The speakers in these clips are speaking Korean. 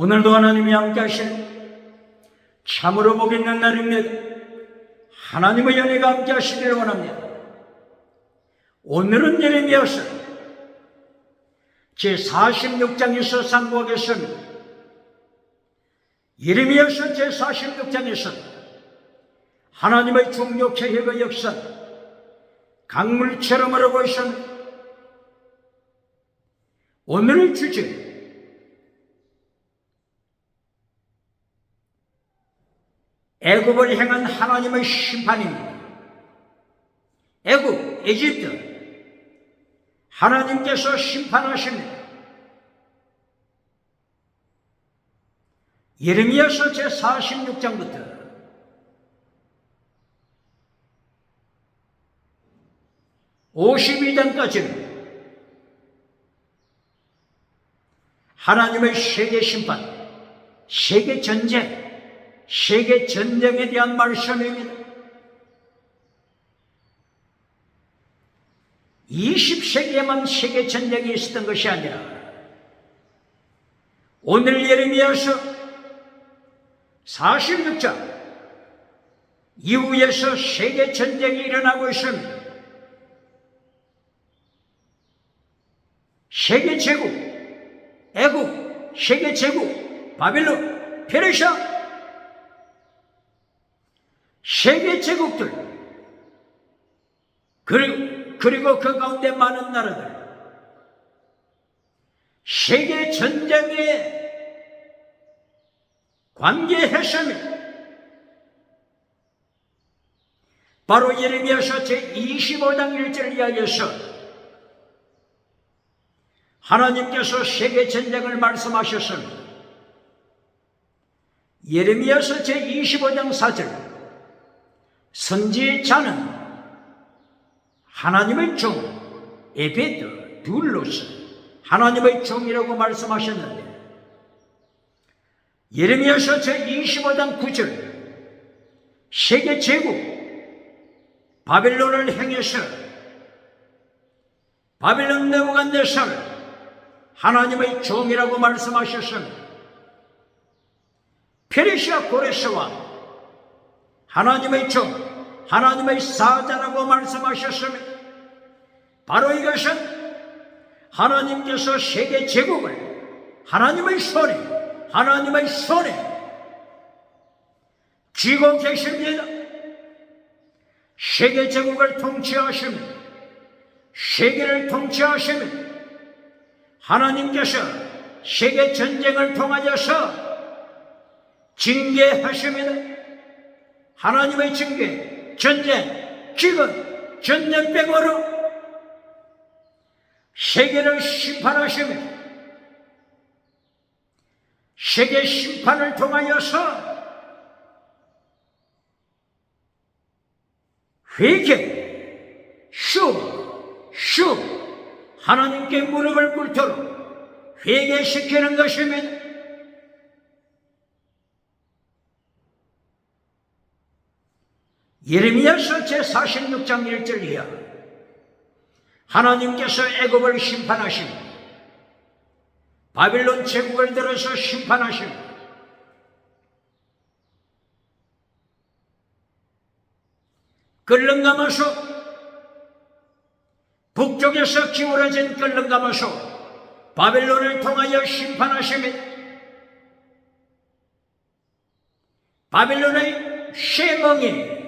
오늘도 하나님이 함께 하시는 참으로 복 있는 날입니다. 하나님의 은혜가 함께 하시기를 원합니다. 오늘은 예레미야서 제46장에서 상고하겠습니다. 예레미야서 제46장에서 하나님의 종교개혁의 역사 강물처럼 흐르고 있습니다. 오늘의 주제 애굽을 향한 하나님의 심판입니다. 애굽, 이집트 하나님께서 심판하십니다. 예레미야서 제46장부터 52장까지는 하나님의 세계 심판, 세계 전쟁, 세계 전쟁에 대한 말씀입니다. 20세기에만 세계 전쟁이 있었던 것이 아니라 오늘 예레미야서 46장 이후에서 세계 전쟁이 일어나고 있습니다. 세계 제국, 애국, 세계 제국, 바빌론, 페르시아, 세계 제국들, 그리고 그 가운데 많은 나라들, 세계 전쟁에 관계했습니다. 바로 예레미야서 제25장 1절 이하에서 하나님께서 세계 전쟁을 말씀하셨습니다. 예레미야서 제25장 4절 선지의 자는 하나님의 종 에베드 둘로서 하나님의 종이라고 말씀하셨는데 예레미야서 제25장 9절 세계 제국 바빌론을 향해서 바빌론 느부갓네살 하나님의 종이라고 말씀하셨습니다. 페르시아 고레스 왕 하나님의 종, 하나님의 사자라고 말씀하셨습니다. 바로 이것은 하나님께서 세계 제국을 하나님의 손에 쥐고 계십니다. 세계 제국을 통치하십니다. 세계를 통치하십니다. 하나님께서 세계 전쟁을 통하여서 징계하십니다. 하나님의 징계, 전쟁, 지금 전쟁병으로 세계를 심판하십니다. 세계 심판을 통하여서 회개, 슈 하나님께 무릎을 꿇도록 회개시키는 것입니다. 예레미야서 제46장 1절 이하 하나님께서 애굽을 심판하십니다. 바빌론 제국을 들어서 심판하십니다. 끌릉가마소 북쪽에서 기울어진 끌릉가마소 바빌론을 통하여 심판하십니다. 바빌론의 쇠멍이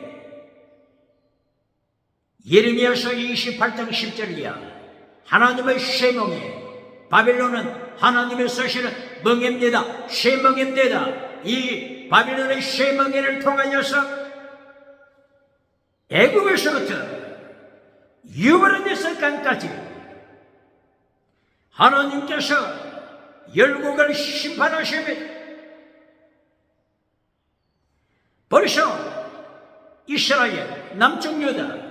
예레미야서 28장 10절 이하 하나님의 쇠멍이 바빌론은 하나님의 쓰시는 멍입니다. 쇠멍입니다. 이 바빌론의 쇠멍이를 통하여서 애굽에서부터 유브라데스 강까지 하나님께서 열국을 심판하십니다. 벌써 이스라엘, 남쪽 유다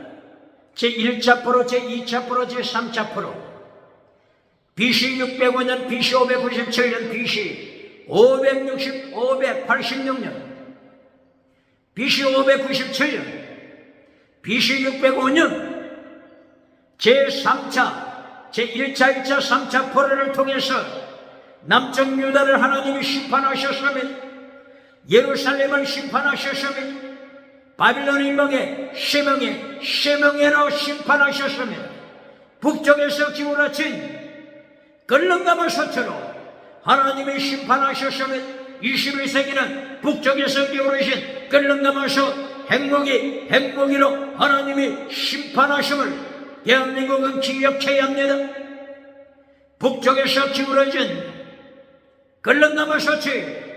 제1차 포로, 제2차 포로, 제3차 포로 BC 605년, BC 597년, BC 586년 BC 597년 BC 605년 제3차, 제1차, 2차, 3차 포로를 통해서 남쪽 유다를 하나님이 심판하셨으며 예루살렘을 심판하셨으며 바빌론의 명예 쉐명에로 심판하셨으며 북쪽에서 기울어진 걸렁가마 소처로 하나님이 심판하셨으며 21세기는 북쪽에서 기울어진 걸렁가마소 핵무기로 하나님이 심판하심을 대한민국은 기억해야 합니다. 북쪽에서 기울어진 걸렁가마소치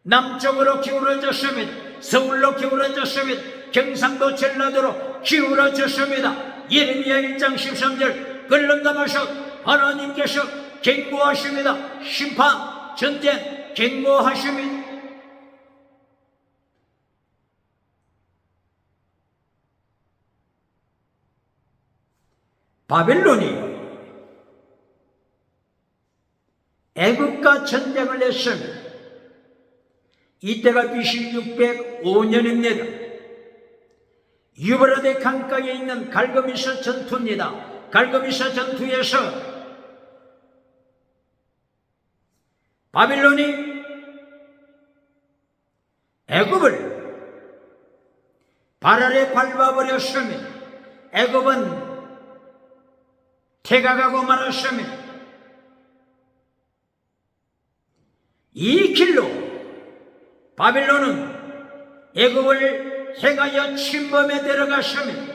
남쪽으로 기울어졌습니다. 서울로 기울어졌습니다. 경상도 전라도로 기울어졌습니다. 예레미야 1장 13절 걸렁가마소 하나님께서 경고하십니다. 심판 전쟁 경고하십니다. 바벨론이 애국과 전쟁을 했습니다. 이때가 BC 605년입니다. 유브라데 강가에 있는 갈거미서 전투입니다. 갈거미서 전투에서 바빌론이 애굽을 발 아래 밟아버렸습니다. 애굽은 태가가고 말았습니다. 이 길로 바빌론은 애굽을 향하여 침범에 들어갔습니다.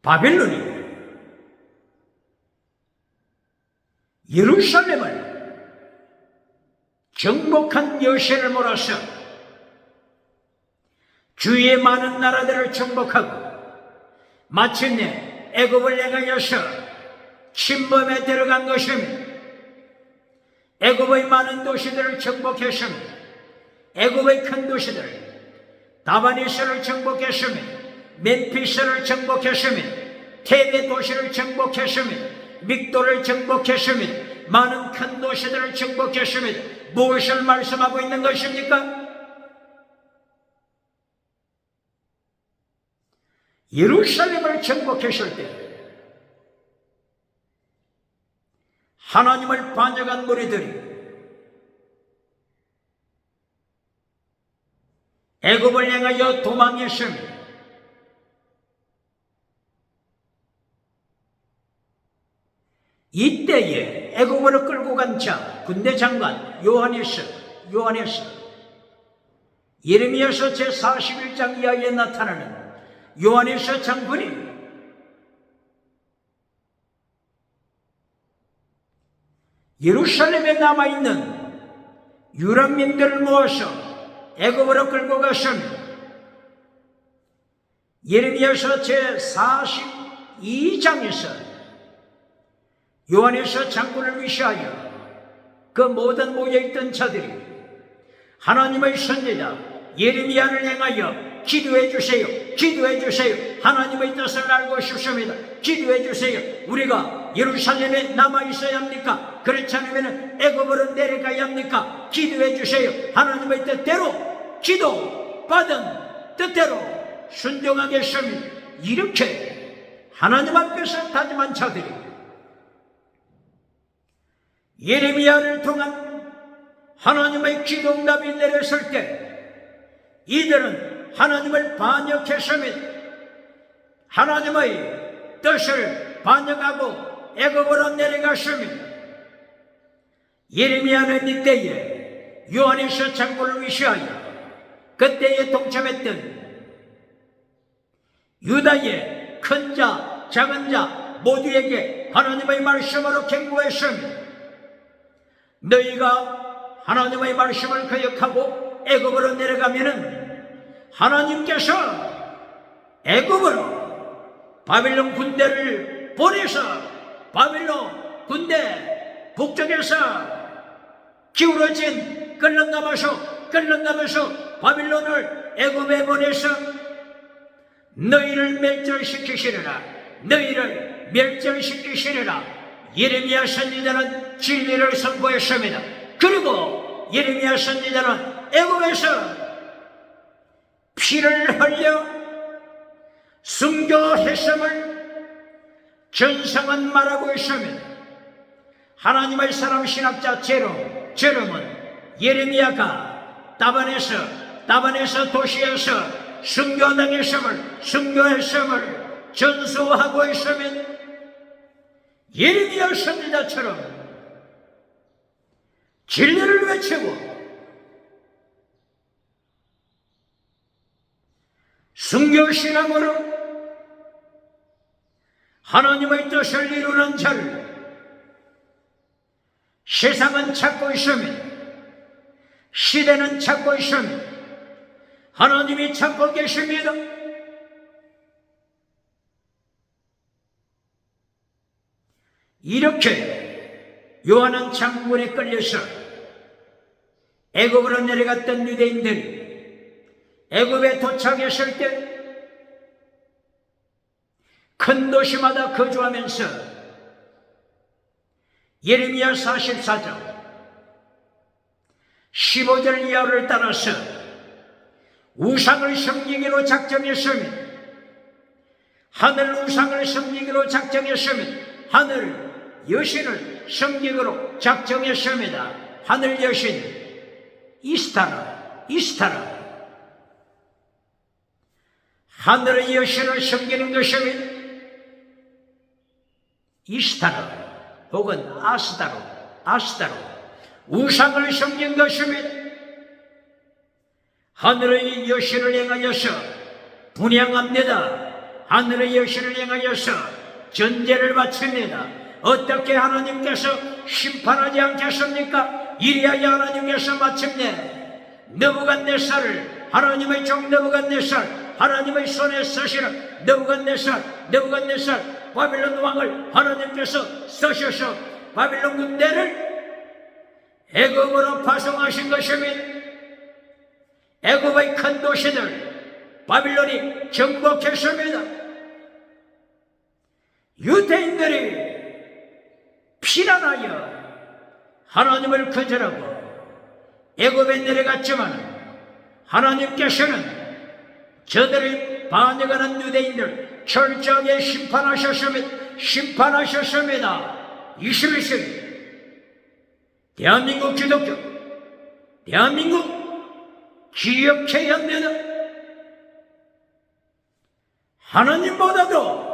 바빌론이 예루살렘을 정복한 여세를 몰아서 주위의 많은 나라들을 정복하고 마침내 애굽을 향하여서 침범에 들어간 것입니다. 애굽의 많은 도시들을 정복했습니다. 애굽의 큰 도시들 다바니스를 정복했습니다. 멤피스를 정복했습니다. 테베 도시를 정복했습니다. 믹도를 정복했습니다. 많은 큰 도시들을 정복했습니다. 무엇을 말씀하고 있는 것입니까? 예루살렘을 정복했을 때 하나님을 반역한 무리들이 애굽을 향하여 도망했습니다. 이때에 애굽으로 끌고 간 자 군대 장관 요하네스 예레미야서 제41장 이하에 나타나는 요하네스 장군이 예루살렘에 남아있는 유랑민들을 모아서 애굽으로 끌고 갔습니다. 예레미야서 제42장에서 요하네스 장군을 위시하여 그 모든 모여있던 자들이 하나님의 선지자 예레미야를 향하여 기도해 주세요. 하나님의 뜻을 알고 싶습니다. 기도해 주세요. 우리가 예루살렘에 남아 있어야 합니까? 그렇지 않으면 애굽으로 내려가야 합니까? 기도해 주세요. 하나님의 뜻대로 기도 받은 뜻대로 순종하겠습니다. 이렇게 하나님 앞에서 다짐한 자들이 예레미야를 통한 하나님의 기도응답이 내렸을 때 이들은 하나님을 반역했습니다. 하나님의 뜻을 반역하고 애굽으로 내려갔습니다. 예레미야는 이때에 요하네스 장군을 위시하여 그때에 동참했던 유다의 큰 자, 작은 자 모두에게 하나님의 말씀으로 경고했습니다. 너희가 하나님의 말씀을 거역하고 애굽으로 내려가면은 하나님께서 애굽으로 바빌론 군대를 보내서 바빌론 군대 북쪽에서 기울어진 끌렁가마서 바빌론을 애굽에 보내서 너희를 멸절시키시리라. 예레미야 선지자는 진리를 선포했습니다. 그리고 예레미야 선지자는 애굽에서 피를 흘려 순교했음을 전성은 말하고 있으면 하나님의 사람 신학자 제롬은 예레미야가 다반에서 도시에서 순교했음을 전수하고 있으면 예레미야 선지자처럼 진리를 외치고 순교신앙으로 하나님의 뜻을 이루는 자를 세상은 찾고 있으면, 시대는 찾고 있으면 하나님이 찾고 계십니다. 이렇게 요한은 장군에 끌려서 애굽으로 내려갔던 유대인들이 애굽에 도착했을 때 큰 도시마다 거주하면서 예레미야 44장 15절 이하를 따라서 우상을 섬기기로 작정했으면, 하늘 우상을 섬기기로 작정했으면, 하늘 여신을 섬기기로 작정했습니다. 하늘 여신 이스타라. 하늘의 여신을 섬기는 것이면 이스타라 혹은 아스타로 우상을 섬긴 것이면 하늘의 여신을 향하여서 분향합니다. 하늘의 여신을 향하여서 전제를 바칩니다. 어떻게 하나님께서 심판하지 않겠습니까? 이리하여 하나님께서 마침내 느부갓네살을, 하나님의 종 느부갓네살, 하나님의 손에 쓰시는 느부갓네살 바빌론 왕을 하나님께서 쓰셔서 바빌론 군대를 애굽으로 파송하신 것이면 애굽의 큰 도시들 바빌론이 정복했습니다. 유대인들이 피난하여 하나님을 거절하고 애굽에 내려갔지만 하나님께서는 저들이 반역하는 유대인들 철저하게 심판하셨습니다. 21세기 대한민국 기독교, 대한민국 기억해야 합니다. 하나님보다도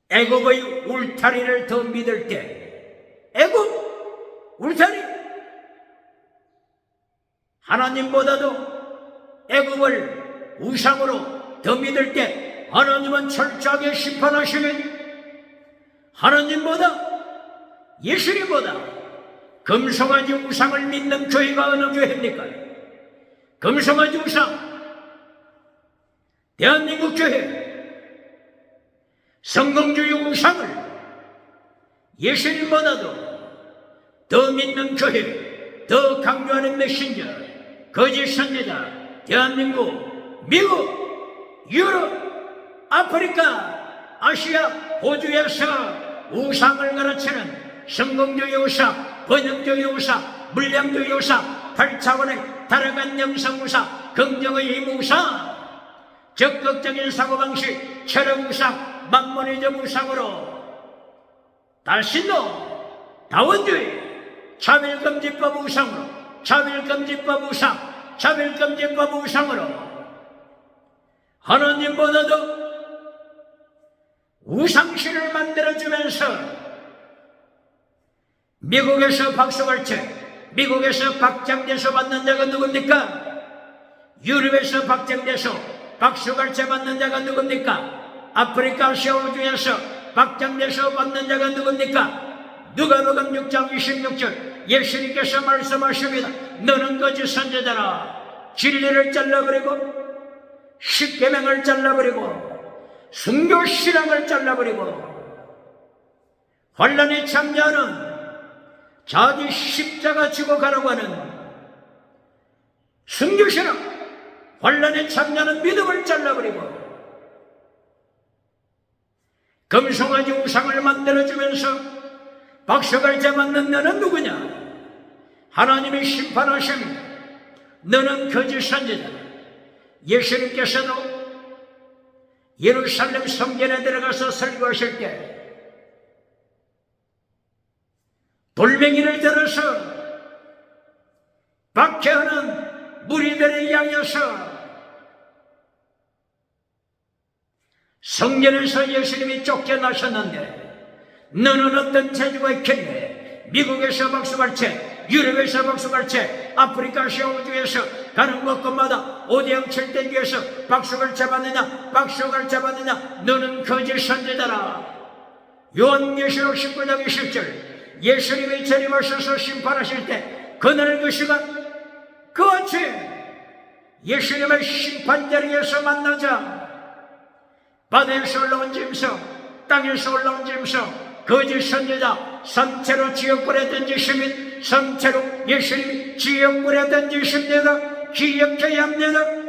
애굽의 울타리를 더 믿을 때, 애굽 울타리, 하나님보다도 애굽을 우상으로 더 믿을 때 하나님은 철저하게 심판하시면, 하나님보다 예수님보다 금송아지 우상을 믿는 교회가 어느 교회입니까? 금송아지 우상, 대한민국 교회 성공주의 우상을 예수님보다도 더 믿는 교회, 더 강조하는 메신저, 거짓 선지자, 대한민국, 미국, 유럽, 아프리카, 아시아, 호주에서 우상을 가르치는 성공주의 우상, 번영주의 우상, 물량주의 우상, 8차원의 달아간 영성 우상, 긍정의 힘 우상, 적극적인 사고방식, 철학 우상, 만몬의적 우상으로 달신도 다원주의, 차별금지법 우상으로, 차별금지법 우상으로 하나님보다도 우상신을 만들어주면서 미국에서 박수갈채, 미국에서 박장대소 받는 자가 누굽니까? 유럽에서 박장대소, 박수갈채 받는 자가 누굽니까? 아프리카 호주에서 박장대소 받는 자가 누굽니까? 누가복음 6장 26절 예수님께서 말씀하십니다. 너는 거짓 선지자라. 진리를 잘라버리고 십계명을 잘라버리고 순교신앙을 잘라버리고 환난에 참여하는 자기 십자가 지고 가라고 하는 순교신앙, 환난에 참여하는 믿음을 잘라버리고 금송아지 우상을 만들어주면서 박수갈채 맞는 너는 누구냐? 하나님이 심판하십니다. 너는 거짓 선지자. 예수님께서도 예루살렘 성전에 들어가서 설교하실 때 돌멩이를 들어서 박해하는 무리들을 향해서 성전에서 예수님이 쫓겨나셨는데 너는 어떤 재주가 있겠네. 미국에서 박수갈채, 유럽에서 박수갈채, 아프리카 쇼우주에서 가는 곳곳마다 오대양 철대교에서 박수갈채 받느냐, 박수갈채 받느냐. 너는 거짓 선지자라. 요한계시록 19장 20절 예수님이 재림하셔서 심판하실 때 그날 그 시간 그같이 예수님을 심판자리에서 만나자. 바다에서 올라온 짐승, 땅에서 올라온 짐승, 거짓 선지자, 삼체로 지옥불에 던지시면 삼체로 예수님이 지옥불에 던지십니다. 기억해야 합니다.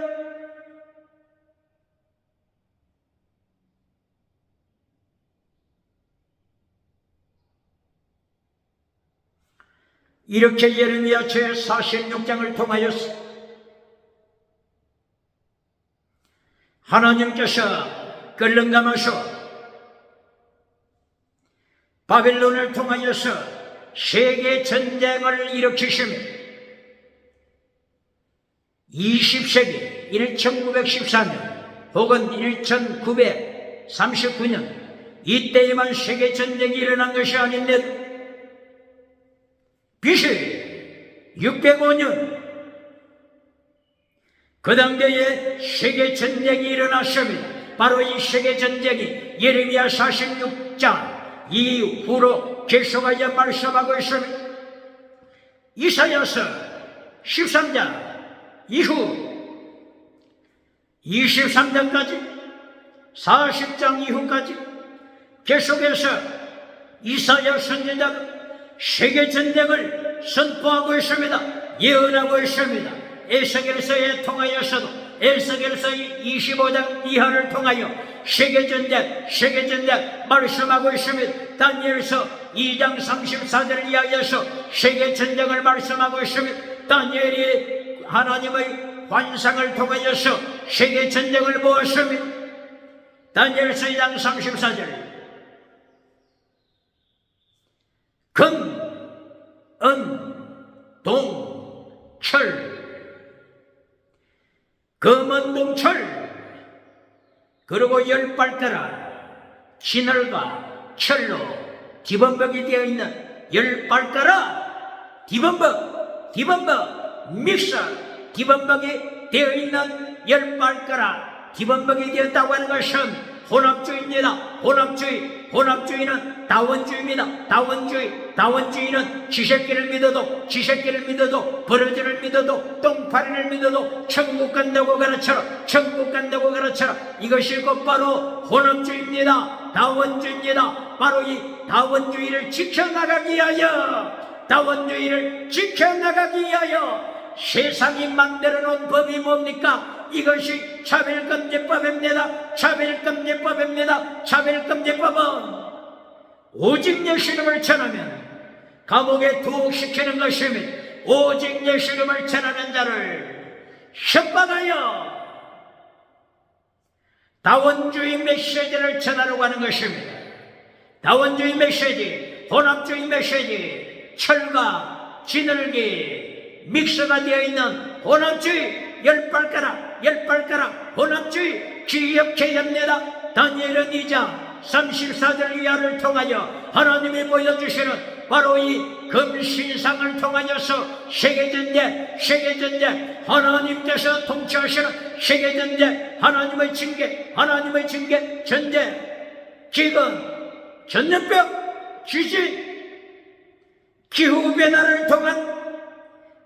이렇게 예레미야 제46장을 통하여서 하나님께서 끌렁감아서 바벨론을 통하여서 세계 전쟁을 일으키시며 20세기 1914년 혹은 1939년 이때에만 세계 전쟁이 일어난 것이 아닌데 BC 605년 그 당대에 세계 전쟁이 일어났습니다. 바로 이 세계 전쟁이 예레미야 46장 이후로 계속하여 말씀하고 있습니다. 이사야서 13장 이후 23장까지 40장 이후까지 계속해서 이사야 선지자가 세계 전쟁을 선포하고 있습니다. 예언하고 있습니다. 에스겔서에 통하여서도 에스겔서 25장 이하를 통하여 세계전쟁 말씀하고 있습니다. 다니엘서 2장 34절을 이하여서 세계전쟁을 말씀하고 있습니다. 다니엘이 하나님의 환상을 통하여서 세계전쟁을 보았습니다. 다니엘서 2장 34절 금, 은, 동, 철 검은 동철 그리고 10발가락 진월과 철로 디범벅이 되어 있는 10발가락 디범벅 믹서 디범벅이 되어 있는 10발가락 디범벅이 되었다고 하는 것은 혼합주의입니다. 혼합주의는 다원주의입니다. 다원주의는 지새끼를 믿어도 버러지를 믿어도 똥파리를 믿어도 천국 간다고 가르쳐라. 이것이 곧바로 혼합주의입니다. 다원주의입니다. 바로 이 다원주의를 지켜나가기 위하여 세상이 만들어 놓은 법이 뭡니까? 이것이 차별금지법입니다. 차별금지법은 오직 예수님을 전하면 감옥에 투옥시키는 것입니다. 오직 예수님을 전하는 자를 협박하여 다원주의 메시지를 전하려고 하는 것입니다. 다원주의 메시지, 혼합주의 메시지, 철과 진흙이 믹서가 되어 있는 혼합주의, 10발가락 혼합주의 기억해야 합니다. 다니엘은 2장 34절 이하를 통하여 하나님이 보여주시는 바로 이 금신상을 통하여서 세계전쟁 하나님께서 통치하시는 세계전쟁 하나님의 징계 전쟁 기근 전염병 지진 기후변화를 통한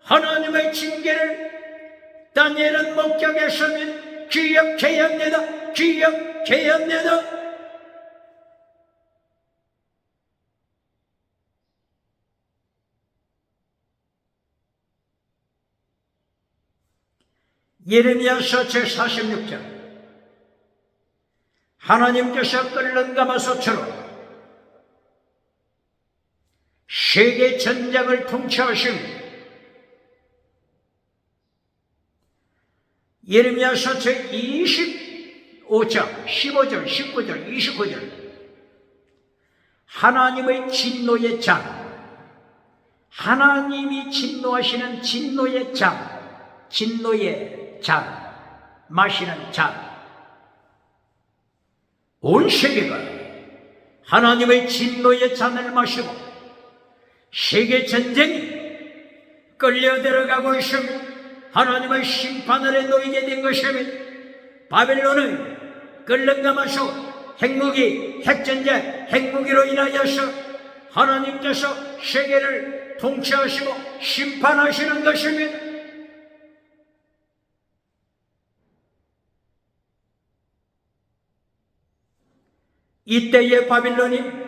하나님의 징계를 다니엘은 목격했으면 기억해야 합니다. 예레미야서 제46장 하나님께서 끓는 가마솥처럼 세계 전쟁을 통치하십니다. 예레미야서 제25 5장 15절 19절 29절 하나님의 진노의 장, 하나님이 진노하시는 진노의 장, 진노의 장, 마시는 장. 온 세계가 하나님의 진노의 잔을 마시고 세계 전쟁이 끌려 들어가고 있습니다. 하나님의 심판 아래 놓이게 된 것입니다. 바벨론을 끌려가면서 핵전쟁, 핵무기로 인하여서 하나님께서 세계를 통치하시고 심판하시는 것입니다. 이때의 바빌론이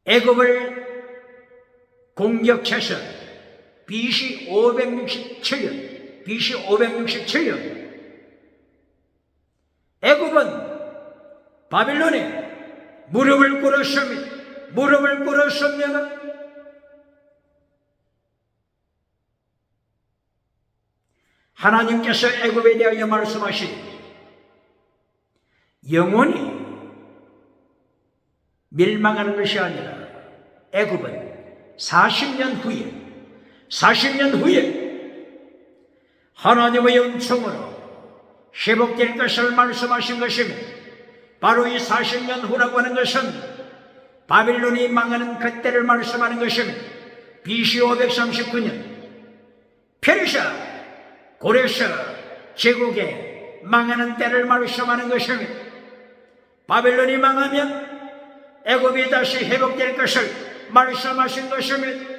애굽을 공격해서 BC 567년 애굽은 바빌론에 무릎을 꿇었습니다. 무릎을 꿇었습니다. 하나님께서 애굽에 대하여 말씀하시니 영원히 멸망하는 것이 아니라 애굽은 40년 후에 하나님의 은총으로 회복될 것을 말씀하신 것입니다. 바로 이 40년 후라고 하는 것은 바빌론이 망하는 그때를 말씀하는 것입니다. BC 539년 페르시아 고레스 제국의 망하는 때를 말씀하는 것입니다. 바빌론이 망하면 애굽이 다시 회복될 것을 말씀하신 것입니다.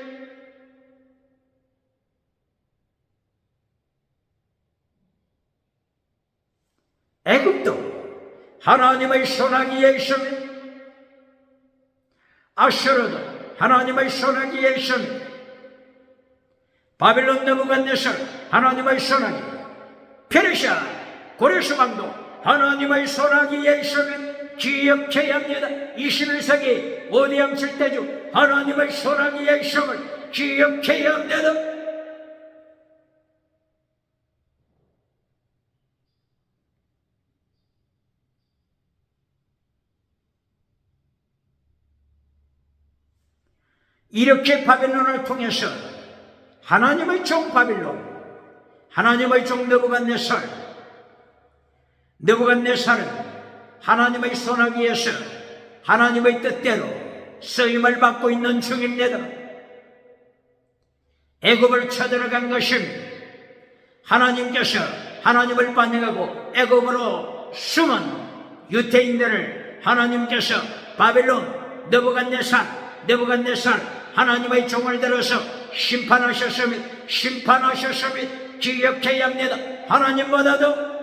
애굽도 하나님의 손아귀에 있습니다. 아수르도 하나님의 손아귀에 있습니다. 바빌론 느부갓네살 하나님의 손아귀, 페르시아 고레스 왕도 하나님의 손아귀에 있습니다. 기억해야 합니다. 21세기 오대양 칠대주 하나님의 손아귀에 있음을 기억해야 합니다. 이렇게 바벨론을 통해서 하나님의 종 바빌론, 하나님의 종 느부갓네살은 하나님의 손아귀에서 하나님의 뜻대로 쓰임을 받고 있는 중입니다. 애굽을 쳐들어간 것입니다. 하나님께서 하나님을 반역하고 애굽으로 숨은 유대인들을 하나님께서 바벨론 느부갓네살 하나님의 종을 들어서 심판하셨습니다. 기억해야 합니다. 하나님보다도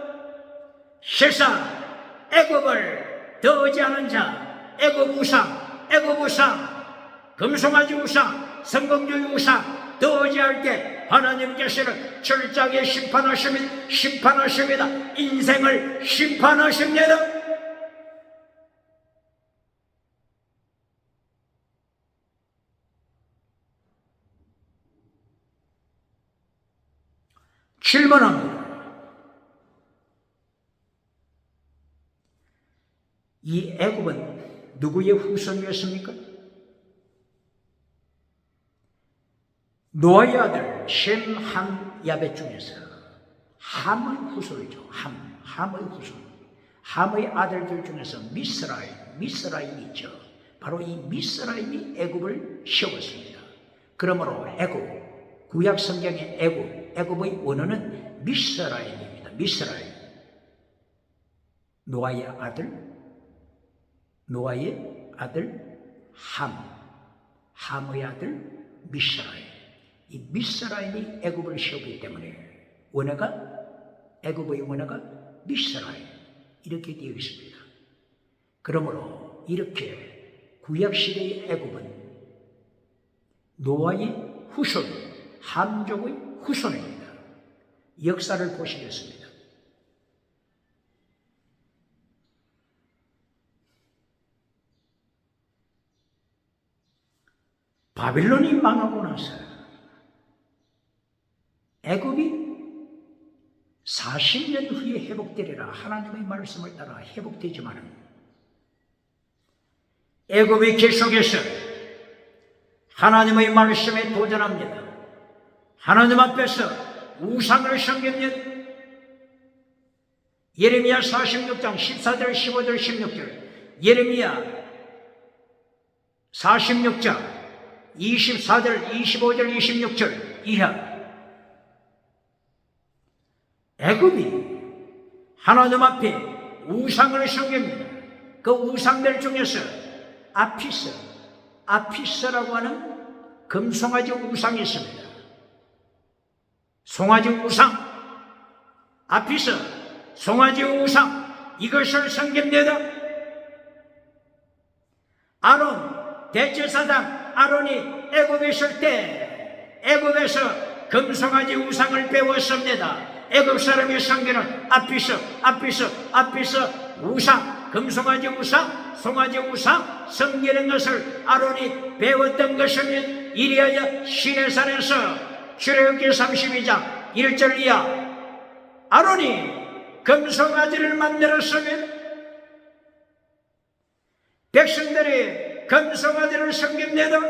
세상 애굽을 더하지않은 자, 애굽 우상, 금송아지 우상, 성공주의 우상 더하지할 때 하나님께서는 철저하게 심판하십니다. 인생을 심판하십니다. 질문합니다. 이 애굽은 누구의 후손이었습니까? 노아의 아들 셈, 함, 야벳 중에서 함의 후손이죠. 함의 후손. 함의 아들들 중에서 미스라임이 있죠. 바로 이 미스라임이 애굽을 세웠습니다. 그러므로 애굽, 구약 성경의 애굽의 원어는 미스라임입니다. 미스라임. 노아의 아들 함의 아들 미스라임. 이 미스라임이 애굽을 세우기 때문에 애굽의 원어가 미스라임 이렇게 되어 있습니다. 그러므로 이렇게 구약시대의 애굽은 노아의 후손, 함족의 후손입니다. 역사를 보시겠습니다. 바빌론이 망하고 나서 애굽이 40년 후에 회복되리라. 하나님의 말씀을 따라 회복되지만은 애굽이 계속해서 하나님의 말씀에 도전합니다. 하나님 앞에서 우상을 섬깁니다. 예레미야 46장 14절 15절 16절, 예레미야 46장 24절 25절 26절 이하, 애굽이 하나님 앞에 우상을 섬깁니다. 그 우상들 중에서 아피스라고 하는 금송아지 우상이 있습니다. 송아지 우상, 아피스, 송아지 우상, 이것을 섬깁니다. 아론, 대제사장 아론이 애굽에 있을 때 애굽에서 금송아지 우상을 배웠습니다. 애굽 사람이 섬기는 아피스 우상, 금송아지 우상, 송아지 우상 섬기는 것을 아론이 배웠던 것은 이리하여 시내산에서 출애굽기 32장 1절 이하, 아론이 금송아지를 만들었으면 백성들이 금송아지를 섬깁니다.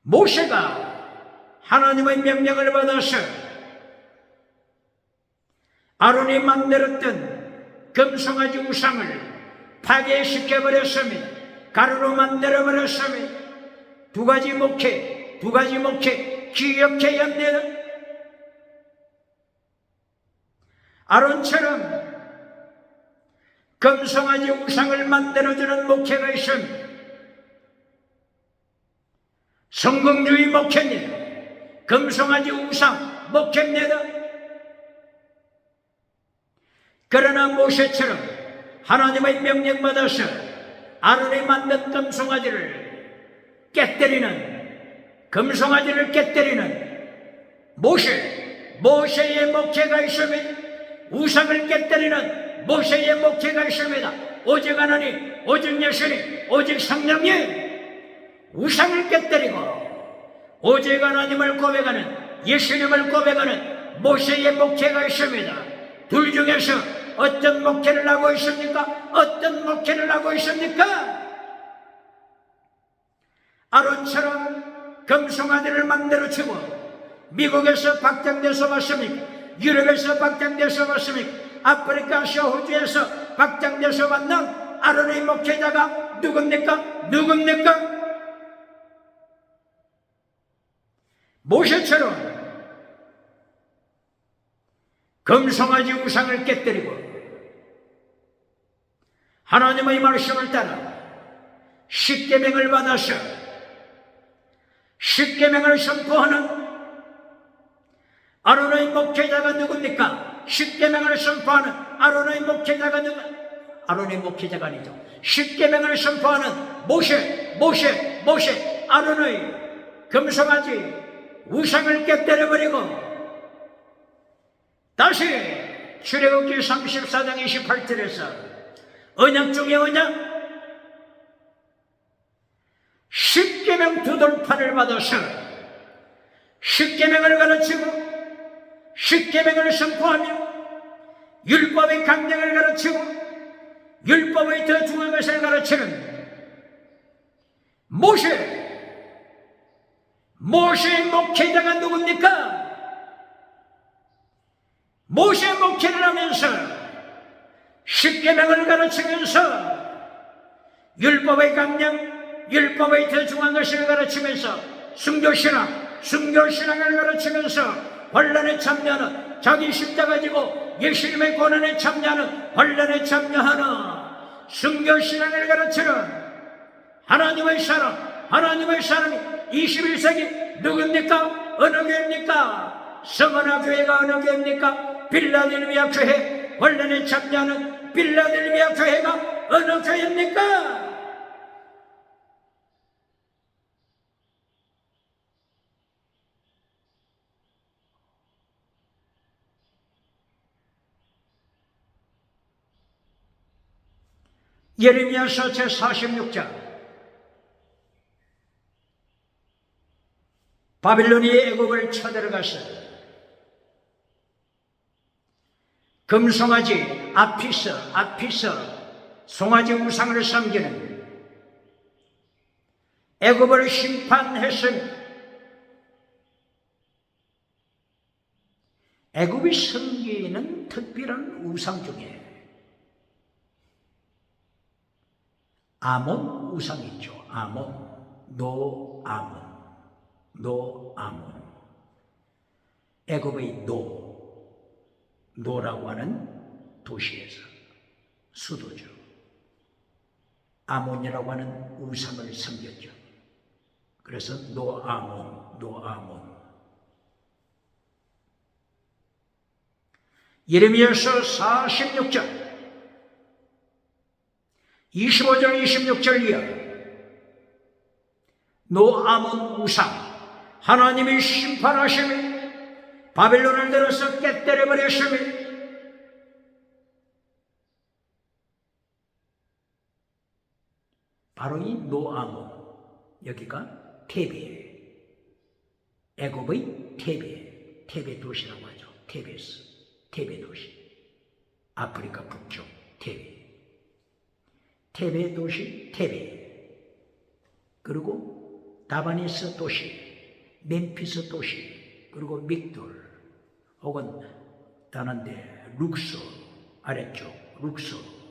모세가 하나님의 명령을 받아서 아론이 만들었던 금송아지 우상을 파괴시켜버렸습니다. 가루로 만들어버렸습니다. 두 가지 목회 기억해야 합니다. 아론처럼 금송아지 우상을 만들어주는 목회가 있습니다. 성공주의 목회입니다. 금송아지 우상 목회입니다. 그러나 모세처럼 하나님의 명령받아서 아론이 만든 금송아지를 깨뜨리는 모세의 목회가 있습니다. 우상을 깨뜨리는 모세의 목회가 있습니다. 오직 하나님, 오직 예수님, 오직 성령님, 우상을 깨뜨리고 오직 하나님을 고백하는, 예수님을 고백하는 모세의 목회가 있습니다. 둘 중에서 어떤 목회를 하고 있습니까? 아론처럼 금송아지를 만들어주고 미국에서 박장돼서 왔습니까? 유럽에서 박장돼서 왔습니까? 아프리카, 아시아, 호주에서 박장돼서 만난 아론의 목회자가 누굽니까? 모세처럼 금송아지 우상을 깨뜨리고 하나님의 말씀을 따라 십계명을 받아서 십계명을 선포하는 아론의 목회자가 누굽니까? 십계명을 선포하는 아론의 목회자가 아론의 목회자가 아니죠. 십계명을 선포하는 모세, 아론의 금송아지 우상을 깨뜨려버리고 다시 출애굽기 34장 28절에서 언약 중에 언약, 십계명 두 돌판을 받아서 십계명을 가르치고 십계명을 선포하며 율법의 강령을 가르치고 율법의 더 중요한 것을 가르치는 모세의 목회자가 누굽니까? 모세 목회를 하면서 십계명을 가르치면서 율법의 강령, 율법의 더 중요한 것을 가르치면서 순교신앙을 가르치면서 환난에 참여하는, 자기 십자가 지고 예수님의 고난에 참여하는, 환난에 참여하는 순교신앙을 가르치는 하나님의 사람이 21세기 누굽니까? 어느 교회입니까? 성원아 교회가 어느 교회입니까? 빌라델비아 교회, 환난에 참여하는 빌라델비아 교회가 어느 교회입니까? 예레미야서 제46장 바빌론이 애굽을 쳐들어갔어요. 금송아지 아피서 송아지 우상을 섬기는 애굽을 심판했습니다. 애굽이 섬기는 특별한 우상 중에 아몬 우상 있죠. 노아몬. 애굽의 노라고 하는 도시에서 수도죠. 아몬이라고 하는 우상을 섬겼죠. 그래서 노아몬. 예레미야서 46절 25절 26절 이하 노아몬 우상 하나님이 심판하심이 바벨론을 들어서 깨뜨려버렸습니다. 바로 이 노아몬, 여기가 테베, 애굽의 테베 도시라고 하죠. 테베 도시, 아프리카 북쪽 테베 도시, 그리고 다바니스 도시, 멤피스 도시, 그리고 믹돌, 혹은 다른데 룩소, 아래쪽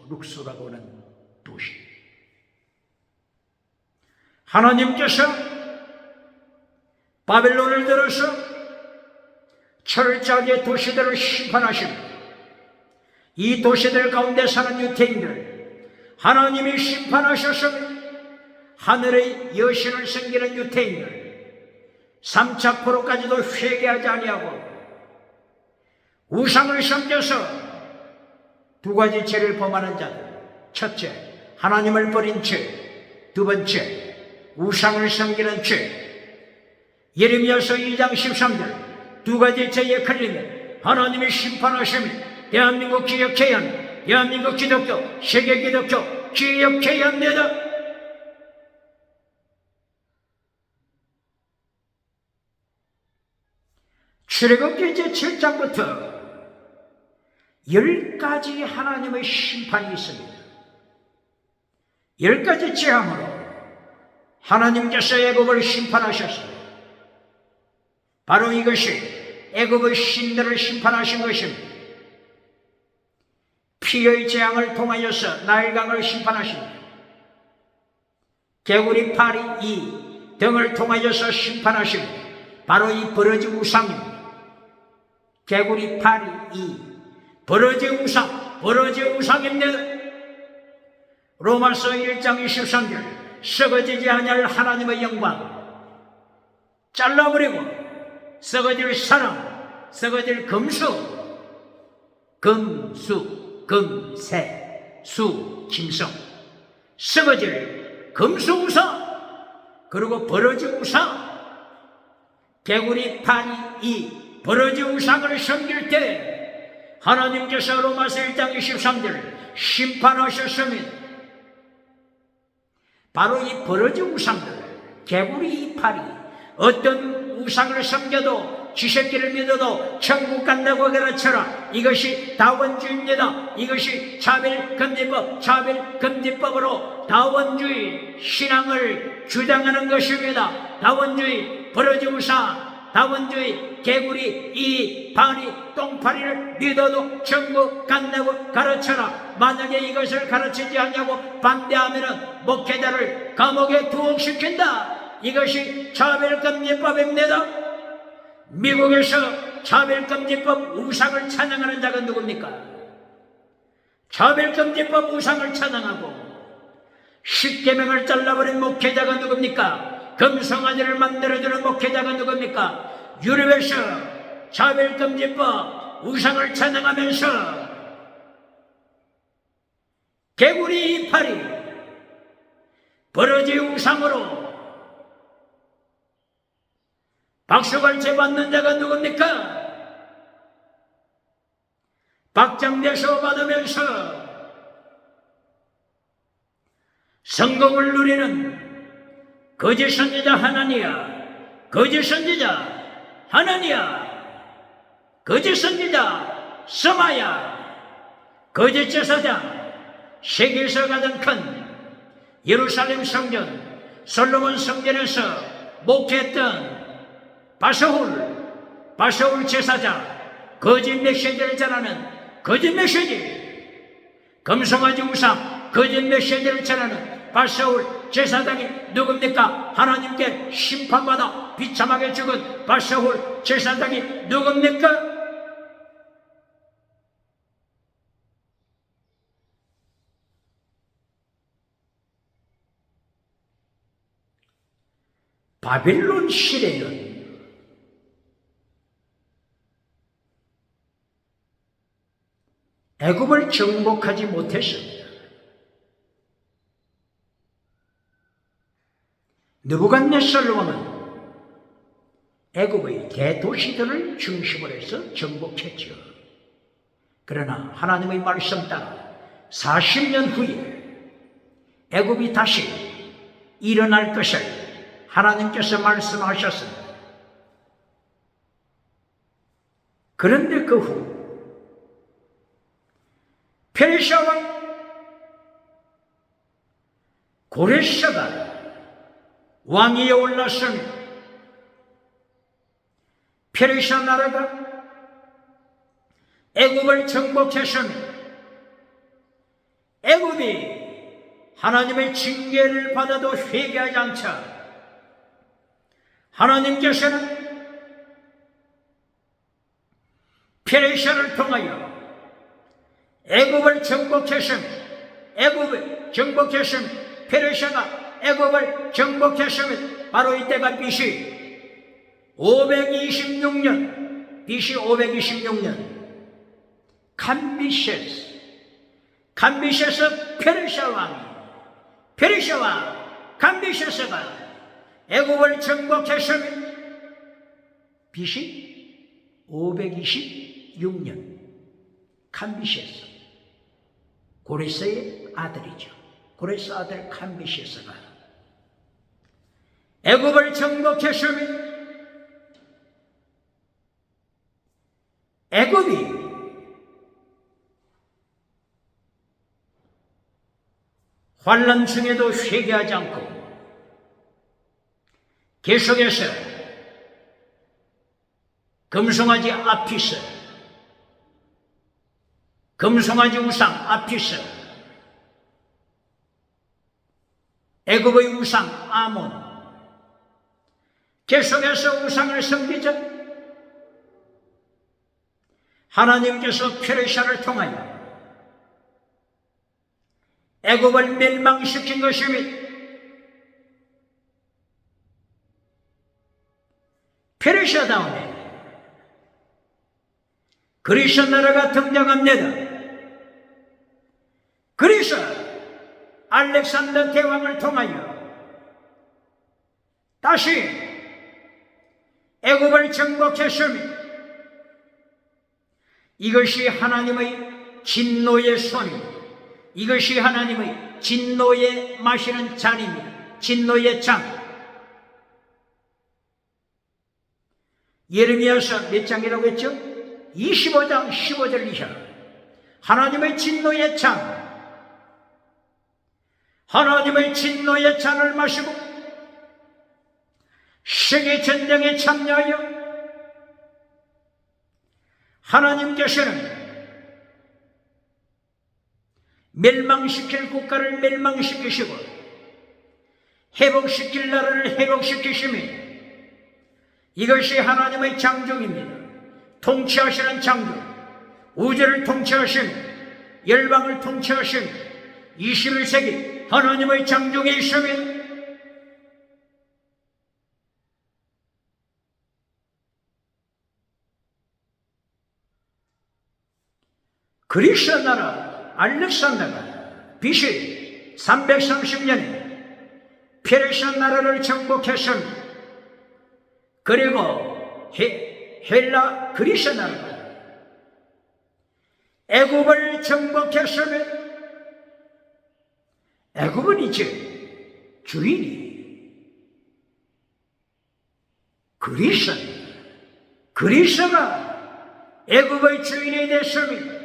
룩소라고 하는 도시. 하나님께서 바벨론을 들어서 철저하게 도시들을 심판하십니다. 이 도시들 가운데 사는 유태인들 하나님이 심판하셨습니다. 하늘의 여신을 섬기는 유태인들 3차 포로까지도 회개하지 아니하고 우상을 섬겨서 두 가지 죄를 범하는 자들, 첫째 하나님을 버린 죄, 두 번째 우상을 섬기는 죄. 예레미야서 2장 13절 두 가지 죄에 걸리면 하나님이 심판하시면 대한민국 기억해야 합니다. 대한민국 기독교, 세계 기독교 기억해야 합니다. 출애굽기 이제 7장부터 10가지 하나님의 심판이 있습니다. 10가지 재앙으로 하나님께서 애굽을 심판하셨습니다. 바로 이것이 애굽의 신들을 심판하신 것입니다. 피의 재앙을 통하여서 나일강을 심판하십니다. 개구리 파리 이 등을 통하여서 심판하십니다. 바로 이 버러지 우상입니다. 개구리 파리 이 버러지 우상입니다. 로마서 1장 23절 썩어지지 아니할 하나님의 영광 잘라버리고 썩어질 사람, 썩어질 금새, 수, 짐승, 썩어질 금수 우상, 그리고 버러지 우상, 개구리 파리 이 버러지 우상을 섬길 때 하나님께서 로마서 1장 23절 심판하셨습니다. 바로 이 버러지 우상들, 개구리 파리, 어떤 우상을 섬겨도 쥐새끼를 믿어도 천국 간다고 가르쳐라. 이것이 다원주의입니다. 이것이 차별금지법으로 다원주의 신앙을 주장하는 것입니다. 다원주의 버러지 우상, 다원주의 개구리 이 파리 똥파리를 믿어도 천국 간다고 가르쳐라. 만약에 이것을 가르치지 않냐고 반대하면 목회자를 감옥에 투옥시킨다. 이것이 차별금지법입니다. 미국에서 차별금지법 우상을 찬양하는 자가 누굽니까? 차별금지법 우상을 찬양하고 십계명을 잘라버린 목회자가 누굽니까? 금송아지를 만들어주는 목회자가 누굽니까? 유럽에서 차별금지법 우상을 찬양하면서 개구리 이파리 버러지 우상으로 박수갈채 받는 자가 누굽니까? 박장대소 받으면서 성공을 누리는 거짓 선지자 하나니야, 거짓 선지자 하나니야, 거짓 선지자 스마야, 거짓 제사장, 세계에서 가장 큰 예루살렘 성전 솔로몬 성전에서 목회했던 바사울 제사장, 거짓 메시지를 전하는 거짓 메시지, 금송아지 우상 거짓 메시지를 전하는 바사울 제사장이 누굽니까? 하나님께 심판받아 비참하게 죽은 바사울 제사장이 누굽니까? 바빌론 시대는 애굽을 정복하지 못했습니다. 느부갓네살 왕은 애굽의 대도시들을 중심으로 해서 정복했죠. 그러나 하나님의 말씀 따라 40년 후에 애굽이 다시 일어날 것을 하나님께서 말씀하셨습니다. 그런데 그 후 페르시아 왕 고레샤가 왕위에 올랐으니 페르시아 나라가 애굽을 정복했으니 애굽이 하나님의 징계를 받아도 회개하지 않자 하나님께서는 페르시아를 통하여 애굽을 정복했으니 페르시아가 애굽을 정복했으면 바로 이때가 BC 526년 감비세스 페르시아 왕 감비세스가 애굽을 정복했으면 BC 526년 감비세스 고레스의 아들이죠. 고레스 아들 감비세스가 애굽을 정복했으면 애굽이 환난 중에도 회개하지 않고 계속해서 금송아지 아피스, 금송아지 우상 아피스, 애굽의 우상 아몬, 계속해서 우상을 섬기자 하나님께서 페르시아를 통하여 애굽을 멸망시킨 것이며 페르시아 다음에 그리스 나라가 등장합니다. 그리스 알렉산더 대왕을 통하여 다시 애굽을 정복했으며 이것이 하나님의 진노의 손입니다. 이것이 하나님의 진노에 마시는 잔입니다. 진노의 잔. 예레미야서 몇 장이라고 했죠? 25장 15절 이하. 하나님의 진노의 잔. 하나님의 진노의 잔을 마시고 세계 전쟁에 참여하여 하나님께서는 멸망시킬 국가를 멸망시키시고 회복시킬 나라를 회복시키시며 이것이 하나님의 창조입니다. 통치하시는 창조, 우주를 통치하시며 열방을 통치하시며 21세기 하나님의 창조에 있으며 그리스 나라 알렉산더가 BC 330년에 페르시아 나라를 정복했습니다. 그리고 헬라 그리스 나라가 애굽을 정복했으면 애굽은 이제 주인이 그리스가 애굽의 주인이 됐습니다.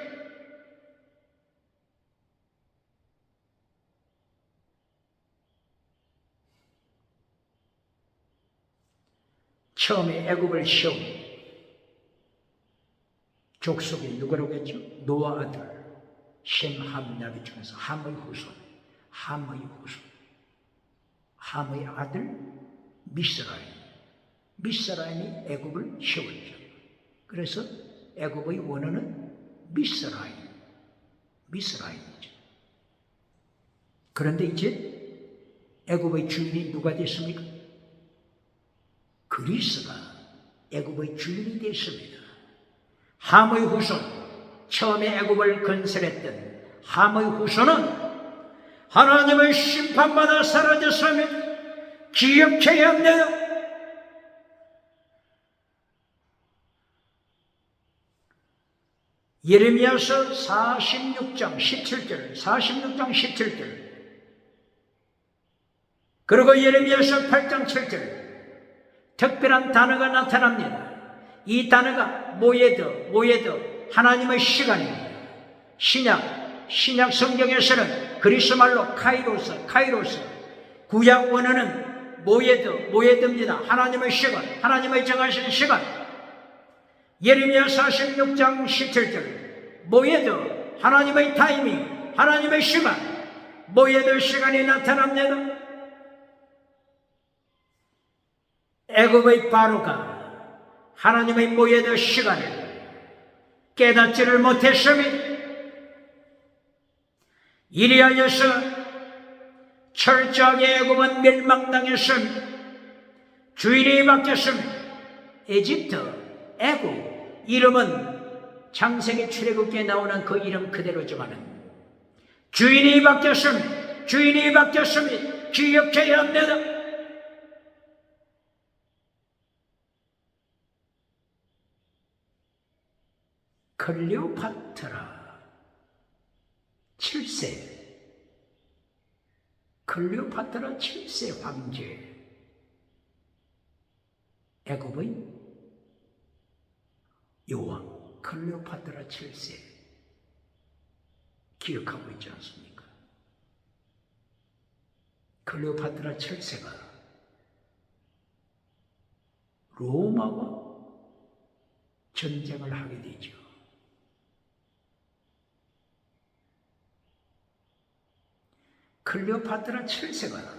처음에 애굽을 세운 족속이 누구라고 했죠? 노아 아들 셈, 함, 야벳 중에서 함의 후손, 함의 아들 미스라임이 애굽을 세웠죠. 그래서 애굽의 원어는 미스라임이죠. 그런데 이제 애굽의 주인이 누가 됐습니까? 그리스가 애굽의 주인이 됐습니다. 함의 후손, 처음에 애굽을 건설했던 함의 후손은 하나님의 심판받아 사라졌습니다. 기억해야 합니다. 예레미야서 46장 17절 그리고 예레미야서 8장 7절 특별한 단어가 나타납니다. 이 단어가 모예드 하나님의 시간입니다. 신약 성경에서는 그리스 말로 카이로스, 구약 원어는 모예드입니다. 하나님의 시간, 하나님의 정하신 시간. 예레미야 46장 17절 모예드, 하나님의 타이밍, 하나님의 시간, 모예드 시간이 나타납니다. 애굽의 바로가 하나님의 모예드 시간을 깨닫지를 못했습니다. 이리하여서 철저하게 애굽은 멸망당했습니다. 주인이 바뀌었습니다. 에집트, 애굽, 이름은 창세기 출애굽기에 나오는 그 이름 그대로지만은 주인이 바뀌었습니다. 기억해야 합니다. 클레오파트라 7세 황제, 애굽의 여왕 클레오파트라 7세 기억하고 있지 않습니까? 클레오파트라 7세가 로마와 전쟁을 하게 되죠. 클레오파트라 7세가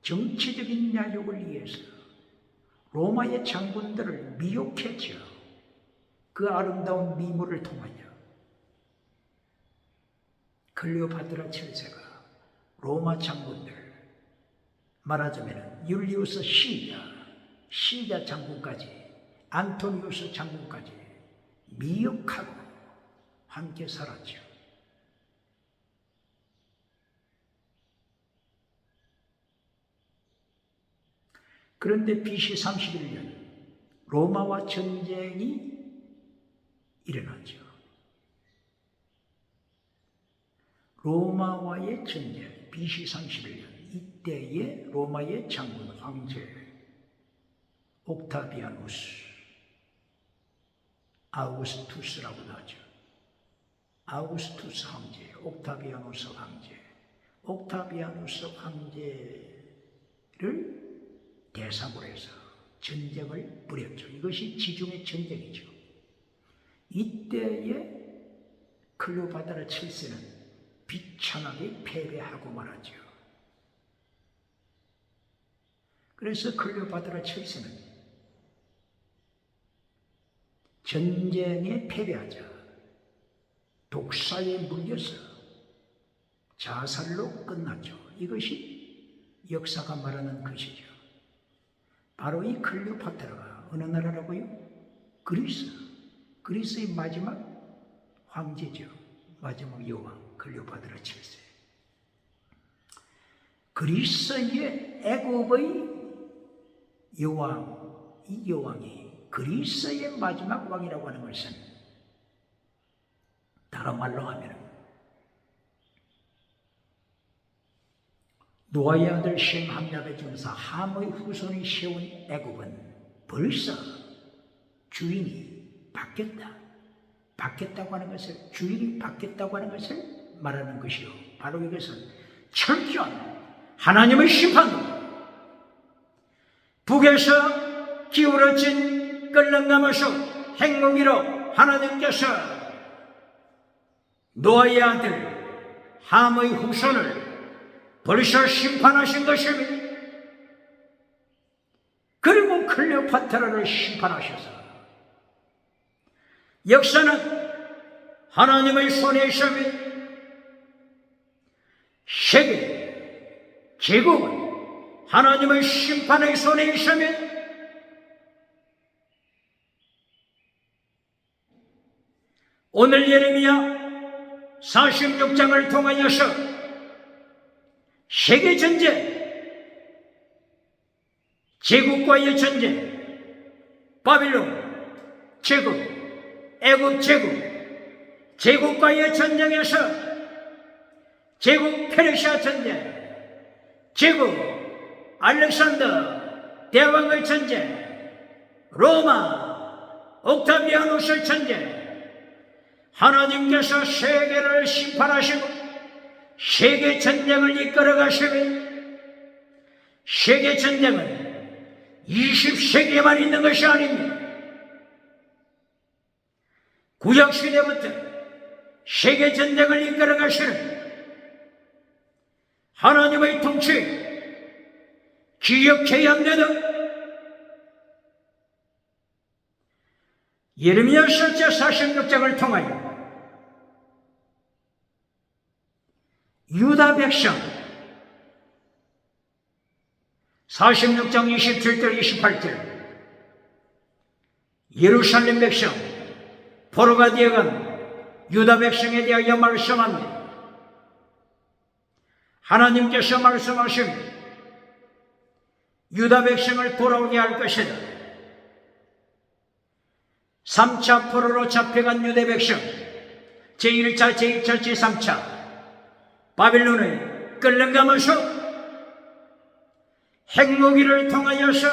정치적인 야욕을 위해서 로마의 장군들을 미혹했죠. 그 아름다운 미모를 통하여 클레오파트라 7세가 로마 장군들, 말하자면 율리우스 시자 장군까지, 안토니우스 장군까지 미혹하고 함께 살았죠. 그런데 BC 31년 로마와 전쟁이 일어났죠. 로마와의 전쟁, BC 31년 이때의 로마의 장군 황제 아우구스투스라고도 하죠. 아우구스투스 황제, 옥타비아누스 황제를 대상으로 해서 전쟁을 벌였죠. 이것이 지중해 전쟁이죠. 이때의 클레오파트라 7세는 비참하게 패배하고 말았죠. 그래서 클레오파트라 7세는 전쟁에 패배하자 독사에 물려서 자살로 끝났죠. 이것이 역사가 말하는 것이죠. 바로 이 클레오파트라가 어느 나라라고요? 그리스의 마지막 황제죠. 마지막 여왕 클레오파트라 7세. 그리스의 애굽의 여왕, 이 여왕이 그리스의 마지막 왕이라고 하는 것은 다른 말로 하면 노아의 아들 셈, 함, 야벳 중에서 함의 후손이 세운 애굽은 벌써 주인이 바뀌었다고 하는 것을, 주인이 바뀌었다고 하는 것을 말하는 것이요, 바로 이것은 철저한 하나님의 심판입니다. 북에서 기울어진 끓는가마솥 핵무기로 하나님께서 노아의 아들 함의 후손을 벌써 심판하신 것입니다. 그리고 클레오파트라를 심판하셔서 역사는 하나님의 손에 있습니다. 세계, 제국은 하나님의 심판의 손에 있습니다. 오늘 예레미야 46장을 통하여서 세계 전쟁, 제국과의 전쟁, 바빌론 제국, 애국 제국, 제국과의 전쟁에서 제국 페르시아 전쟁, 제국 알렉산더 대왕의 전쟁, 로마 옥타비아누스 전쟁, 하나님께서 세계를 심판하시고 세계 전쟁을 이끌어 가시며, 세계 전쟁은 20세기에만 있는 것이 아닙니다. 구약시대부터 세계 전쟁을 이끌어 가시는 하나님의 통치 기억해야 합니다. 예레미야서 제46장을 통하여 유다 백성 46장 27절 28절 예루살렘 백성 포로가 되어간 유다 백성에 대하여 말씀합니다. 하나님께서 말씀하신 유다 백성을 돌아오게 할 것이다. 3차 포로로 잡혀간 유다 백성, 제1차, 제2차, 제3차 바빌론의 끌려가면서 핵무기를 통하여서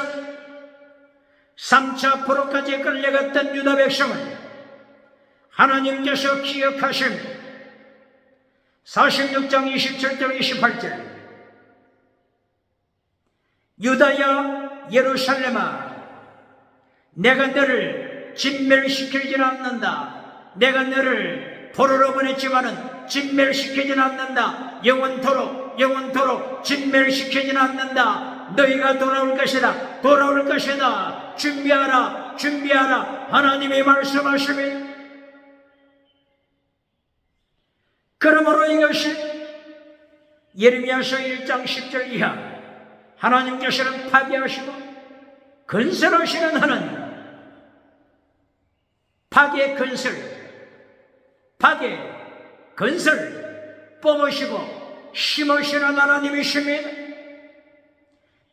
3차 포로까지 끌려갔던 유다 백성을 하나님께서 기억하신 46장 27절 28절 유다야 예루살렘아, 내가 너를 진멸시키지는 않는다. 내가 너를 포로로 보냈지만은 진멸시키지는 않는다. 영원토록 진멸시키지는 않는다. 너희가 돌아올 것이다. 돌아올 것이다. 준비하라. 준비하라. 하나님이 말씀하시면, 그러므로 이것이 예레미야서 1장 10절 이하 하나님께서는 파괴하시고 건설하시는 하나님, 파괴 건설 뿜으시고 심으시는 하나님이십니다.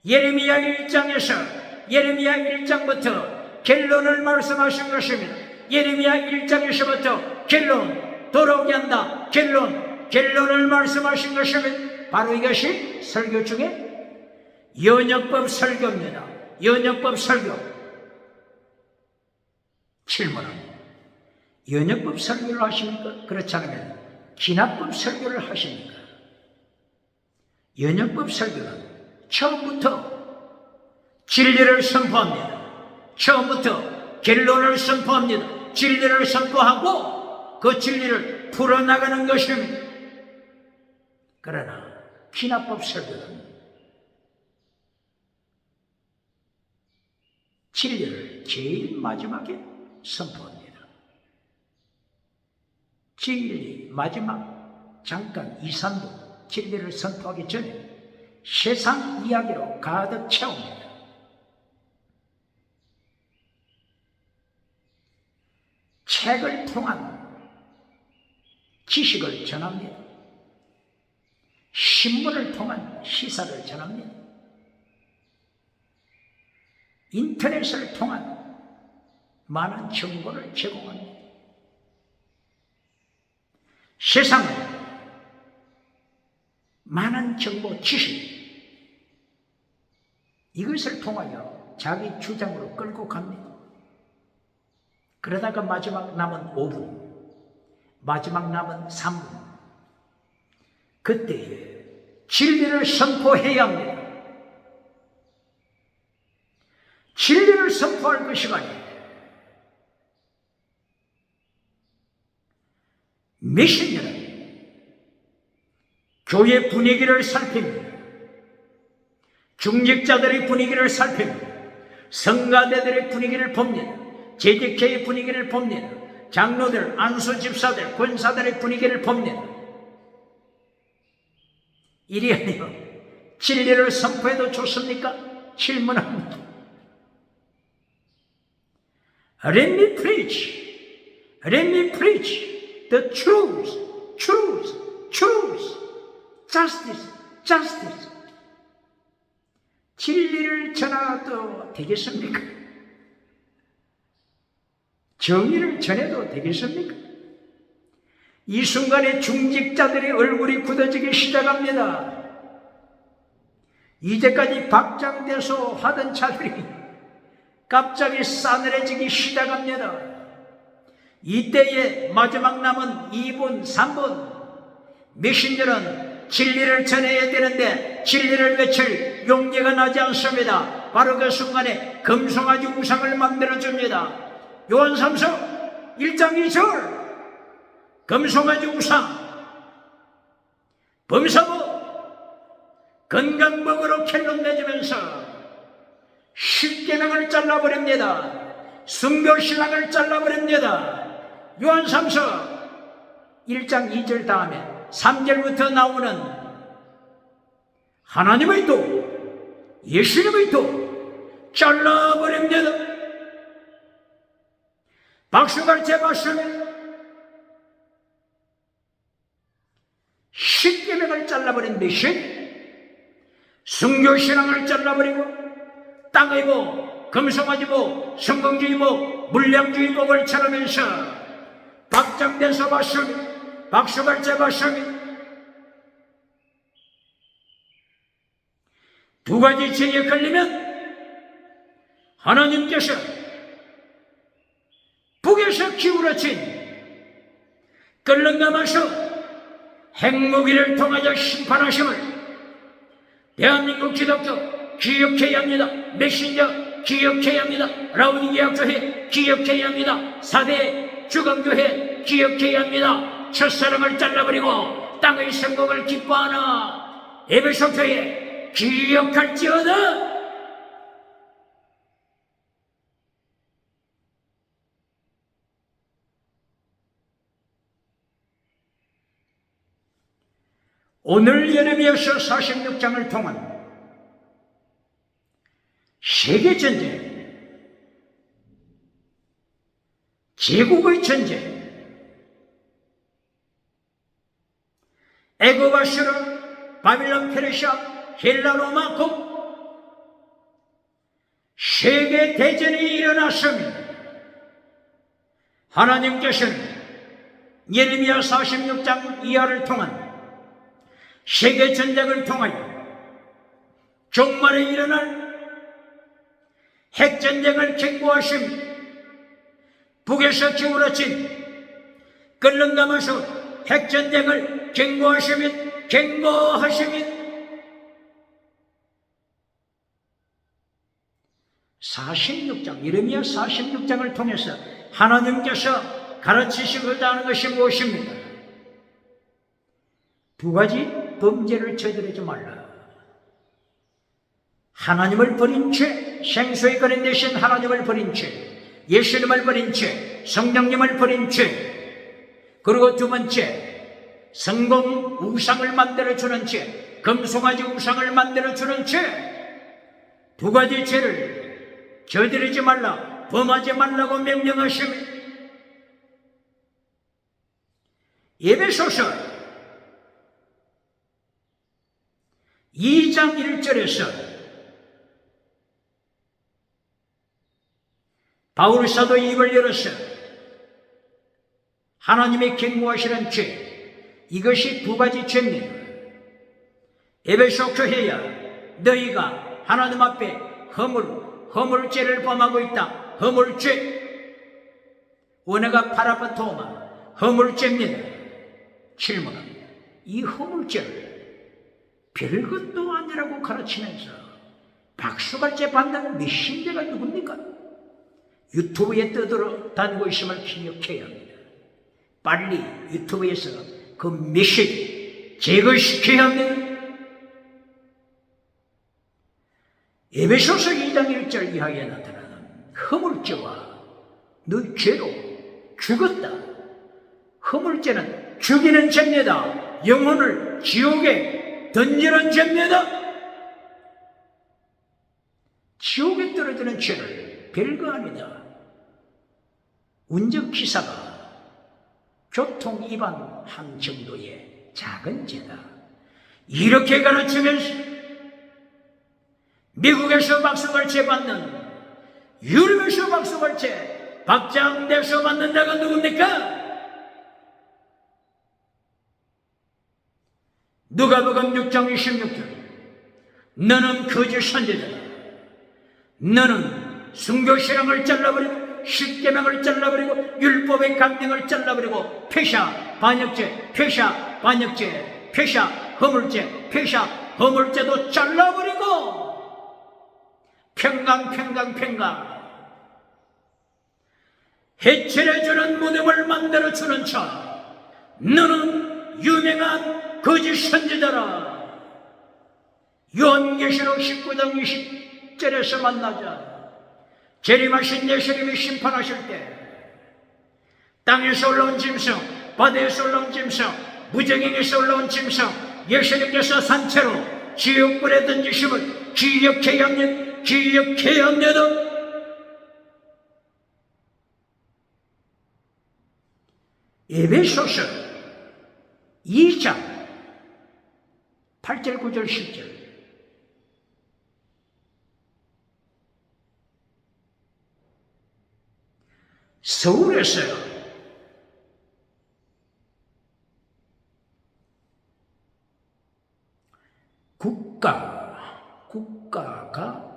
예레미야 1장부터 결론을 말씀하신 것입니다. 예레미야 1장에서부터 결론, 돌아오게 한다. 결론을 말씀하신 것입니다. 바로 이것이 설교 중에 연역법 설교입니다. 연역법 설교. 질문합니다. 연역법 설교를 하십니까? 그렇지 않으면 기납법 설교를 하십니까? 연역법 설교는 처음부터 진리를 선포합니다. 처음부터 결론을 선포합니다. 진리를 선포하고 그 진리를 풀어나가는 것입니다. 그러나 기납법 설교는 진리를 제일 마지막에 선포합니다. 진리 마지막 잠깐 2, 3분 진리를 선포하기 전에 세상 이야기로 가득 채웁니다. 책을 통한 지식을 전합니다. 신문을 통한 시사를 전합니다. 인터넷을 통한 많은 정보를 제공합니다. 세상에 많은 정보, 지식, 이것을 통하여 자기 주장으로 끌고 갑니다. 그러다가 마지막 남은 5분, 마지막 남은 3분, 그때에 진리를 선포해야 합니다. 진리를 선포할 그 시간에 메신저는 교회 분위기를 살핍니다. 중직자들의 분위기를 살핍니다. 성가대들의 분위기를 봅니다. JDK의 분위기를 봅니다. 장로들, 안수 집사들, 권사들의 분위기를 봅니다. 이리 아니요 진리를 선포해도 좋습니까? 질문합니다. Let me preach. Let me preach the truth, truth, truth, justice, justice. 진리를 전하도 되겠습니까? 정의를 전해도 되겠습니까? 이 순간에 중직자들의 얼굴이 굳어지기 시작합니다. 이제까지 박장대소 하던 자들이 갑자기 싸늘해지기 시작합니다. 이때에 마지막 남은 2분, 3분, 메신저는 진리를 전해야 되는데 진리를 외칠 용기가 나지 않습니다. 바로 그 순간에 금송아지 우상을 만들어줍니다. 요한삼서 1장 2절 금송아지 우상 범사부 건강먹으로 켈론 맺으면서 십계명을 잘라버립니다. 순교신앙을 잘라버립니다. 요한삼서 1장 2절 다음에 3절부터 나오는 하나님의 도, 예수님의 도 잘라버립니다. 박수갈채 박수면 십계명을 잘라버린 메신, 순교신앙을 잘라버리고 땅의 복, 금송아지 복, 성공주의 복, 물량주의 복을 차르면서 박장대소 박수면, 박수갈채 박수면 두 가지 죄에 걸리면 하나님께서 북에서 기울어진 끓는 감아서 핵무기를 통하여 심판하심을 대한민국 기독교 기억해야 합니다. 메신저 기억해야 합니다. 라우디게아 교회 기억해야 합니다. 4대 주검교회 기억해야 합니다. 첫사랑을 잘라버리고 땅의 성공을 기뻐하는 에베소 교회 기억할지어다. 오늘 예레미야서 46장을 통한 세계전쟁, 제국의 전쟁, 애굽 아수르, 바빌론 페르시아, 헬라 로마 국 세계 대전이 일어났습니다. 하나님께서는 예레미야 46장 이하를 통한 세계 전쟁을 통하여 종말에 일어날 핵전쟁을 경고하시며 북에서 기울어진 끓는 감아서 핵전쟁을 경고하시며 예레미야 46장을 통해서 하나님께서 가르치시고자 하는 것이 무엇입니까? 두 가지 범죄를 저지르지 말라. 하나님을 버린 죄, 생수의 거린 대신 하나님을 버린 죄, 예수님을 버린 죄, 성령님을 버린 죄, 그리고 두 번째 성공 우상을 만들어주는 죄, 금송아지 우상을 만들어주는 죄, 두 가지 죄를 저지르지 말라, 범하지 말라고 명령하시며 에베소서 2장 1절에서 바울 사도 입을 열어서 하나님의 경고하시는 죄, 이것이 두 가지 죄입니다. 에베소 교회야, 너희가 하나님 앞에 허물죄를 범하고 있다. 허물죄. 원어가 파라파토마, 허물죄입니다. 질문합니다. 이 허물죄를 별것도 아니라고 가르치면서 박수갈채 받는 메신저가 누굽니까? 유튜브에 떠들어다니고 있음을 기억해야 합니다. 빨리 유튜브에서 그 메시지 제거시켜야 합니다. 에베소서 2장 1절 이하에 나타나는 허물죄와 너희 죄로 죽었다. 허물죄는 죽이는 죄입니다. 영혼을 지옥에 던지는 죄입니다. 지옥에 떨어지는 죄를 별거 아니다. 운전기사가 교통 위반한 정도의 작은 죄다. 이렇게 가르치면서 미국에서 박수갈채 받는, 유럽에서 박수갈채 박장대소 받는 자가 누굽니까? 누가복음 6장 26절. 너는 거짓 선지자다. 너는 순교신앙을 잘라버리고 십계명을 잘라버리고 율법의 강령을 잘라버리고 패샤 반역죄, 패샤 반역죄, 패샤 허물죄, 패샤 허물죄도 잘라버리고 평강 해체해주는 무덤을 만들어주는 자, 너는 유명한 거짓 선지자라. 요한계시록 19장 20절에서 만나자. 재림하신 예수님이 심판하실 때 땅에서 올라온 짐승, 바다에서 올라온 짐승, 무정행에서 올라온 짐승, 예수님께서 산채로 지옥불에 던지심을 기억해야 합니다. 에베소서 2장 8절 9절 10절. 서울에서요, 국가가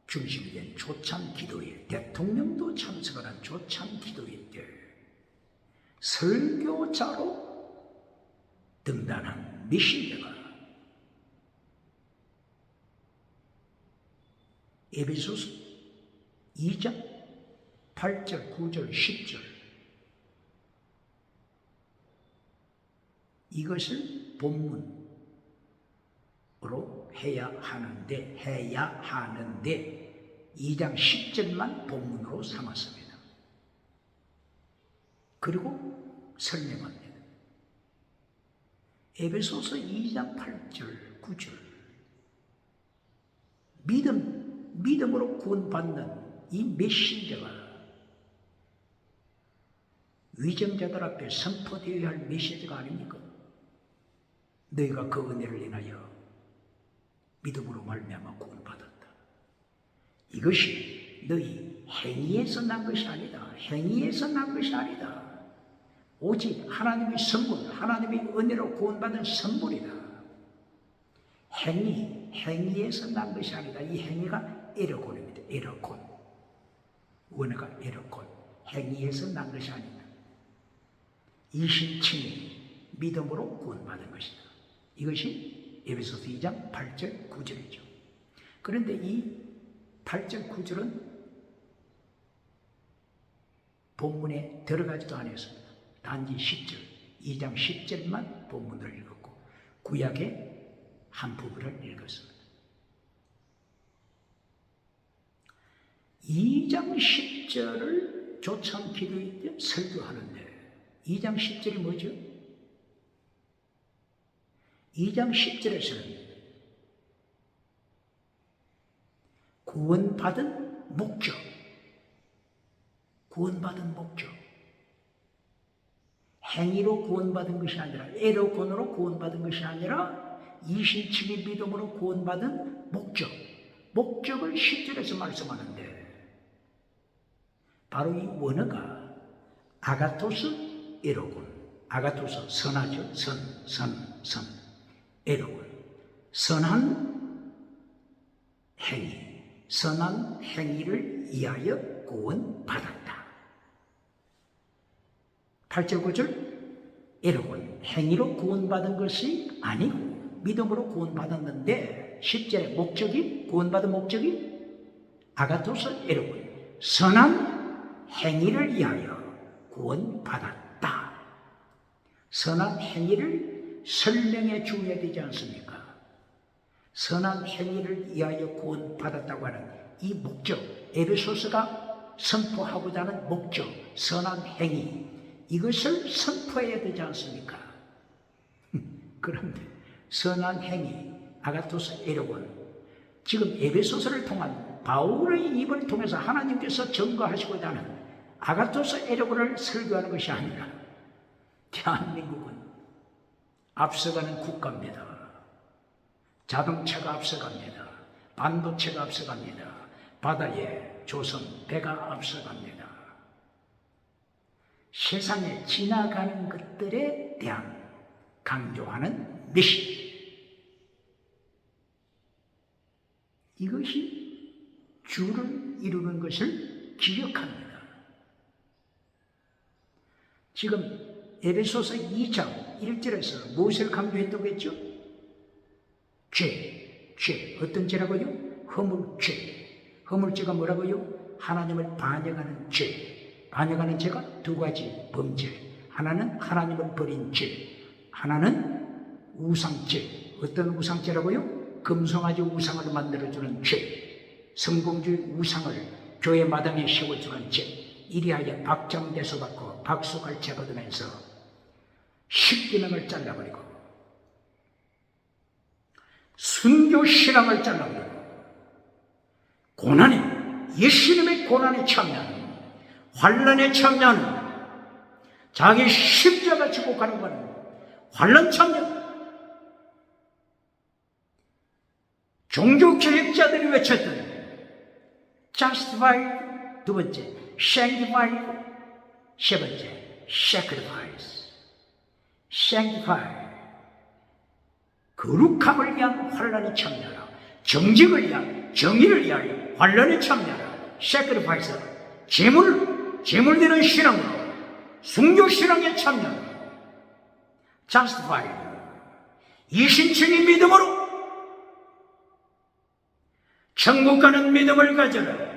중심이 된 조참 기도회, 대통령도 참석하는 조참 기도회 때 설교자로 등단한 메신저가 에베소서 2장 8절, 9절, 10절. 이것을 본문으로 해야 하는데 2장 10절만 본문으로 삼았습니다. 그리고 설명합니다. 에베소서 2장 8절, 9절. 믿음으로 구원받는 이 메신저가 위정자들 앞에 선포되어야 할 메시지가 아닙니까? 너희가 그 은혜를 인하여 믿음으로 말미암아 구원받았다. 이것이 너희 행위에서 난 것이 아니다. 행위에서 난 것이 아니다. 오직 하나님의 선물, 하나님의 은혜로 구원받은 선물이다. 행위에서 난 것이 아니다. 이 행위가 에러곤입니다. 에러곤. 원어가 에러곤. 행위에서 난 것이 아니다. 이신칭이 믿음으로 구원받은 것이다. 이것이 에베소서 2장 8절 9절이죠. 그런데 이 8절 9절은 본문에 들어가지도 않았습니다. 단지 10절, 2장 10절만 본문을 읽었고 구약의 한 부분을 읽었습니다. 2장 10절을 조참 기도회 때 설교하는데 2장 10절이 뭐죠? 2장 10절에서는 구원받은 목적, 행위로 구원받은 것이 아니라 에러곤으로 구원받은 것이 아니라 이신칭의 믿음으로 구원받은 목적을 10절에서 말씀하는데 바로 이 원어가 아가토스 에러곤, 아가토스 선하죠. 에러곤, 선한 행위, 선한 행위를 위하여 구원받았다. 8절 9절 여러분 행위로 구원받은 것이 아니고 믿음으로 구원받았는데 10절의 목적이 구원받은 목적이 아가토스 여러분 선한 행위를 위하여 구원받았다. 선한 행위를 설명해 주어야 되지 않습니까? 선한 행위를 위하여 구원받았다고 하는 이 목적, 에베소서가 선포하고자 하는 목적, 선한 행위, 이것을 선포해야 되지 않습니까? 그런데 선한 행위, 아가토스 여러분, 지금 에베소서를 통한 바울의 입을 통해서 하나님께서 증거하시고자 하는 아가토스 여러분을 설교하는 것이 아니라 대한민국은 앞서가는 국가입니다. 자동차가 앞서갑니다. 반도체가 앞서갑니다. 바다에 조선, 배가 앞서갑니다. 세상에 지나가는 것들에 대한 강조하는 미션. 이것이 주를 이루는 것을 기억합니다. 지금 에베소서 2장 1절에서 무엇을 강조했다고 했죠? 죄. 어떤 죄라고요? 허물죄. 허물죄가 뭐라고요? 하나님을 반역하는 죄. 반역하는 죄가 두 가지 범죄. 하나는 하나님을 버린 죄. 하나는 우상죄. 어떤 우상죄라고요? 금송아지 우상을 만들어주는 죄. 성공주의 우상을 교회 마당에 세워주는 죄. 이리하여 박장대소 받고 박수갈채 받으면서 10계명을 잘라버리고 순교신앙을 잘라버리고 고난에 예수님의 고난에 참여하는 환난에 참여하는 자기 십자가 지고 가는 것은 환난 참여. 종교개혁자들이 외쳤던 justified 두 번째, sanctified 세 번째, sacrifice. sanctify 거룩함을 위한 환난에 참여하라. 정직을 위한 정의를 위하여 환난에 참여하라. sacrifice 제물 되는 신앙으로 순교 신앙에 참여하라. justified 이신층의 믿음으로 천국 가는 믿음을 가져라.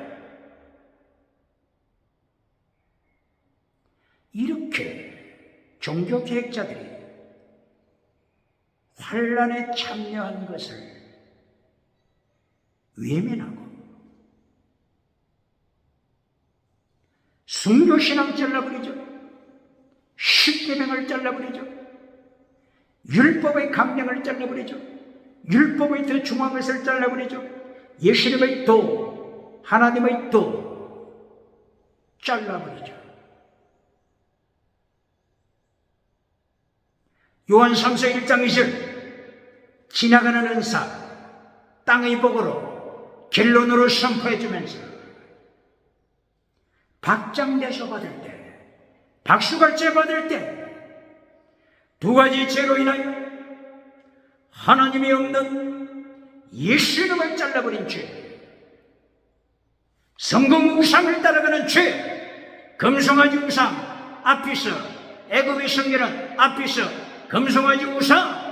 이렇게 종교개혁자들이 환난에 참여한 것을 외면하고 순교신앙 잘라버리죠. 십계명을 잘라버리죠. 율법의 강령을 잘라버리죠. 율법의 더 중요한 것을 잘라버리죠. 예수님의 도, 하나님의 도 잘라버리죠. 요한 3서 1장 2절 지나가는 은사 땅의 복으로 결론으로 선포해주면서 박장대소 받을 때 박수갈채 받을 때 두 가지 죄로 인하여 하나님이 없는 예수님을 잘라버린 죄, 성공 우상을 따라가는 죄, 금송아지 우상 앞에서 애굽의 성결한 앞에서 금송아지 우상,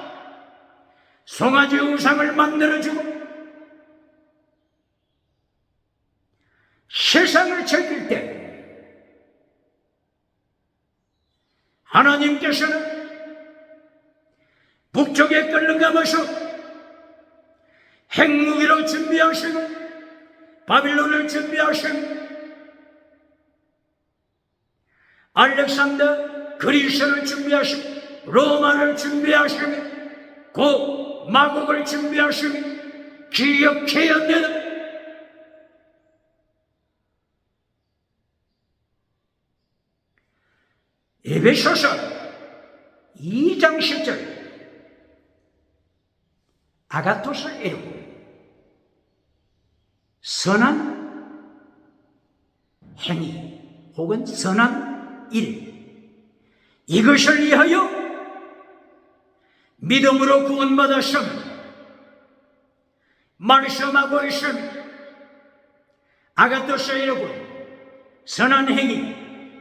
송아지 우상을 만들어주고 세상을 즐길 때 하나님께서는 북쪽에 끓는 감아서 핵무기로 준비하시고 바빌론을 준비하시고 알렉산더 그리스를 준비하시고 로마를 준비하시고 곧 마국을 준비하시고 기억해야 되는 에베소서 2장 10절 아가토스 에르고 선한 행위 혹은 선한 일 이것을 위하여 믿음으로 구원받았음 말씀하고 있음 아가토스이라고 선한 행위,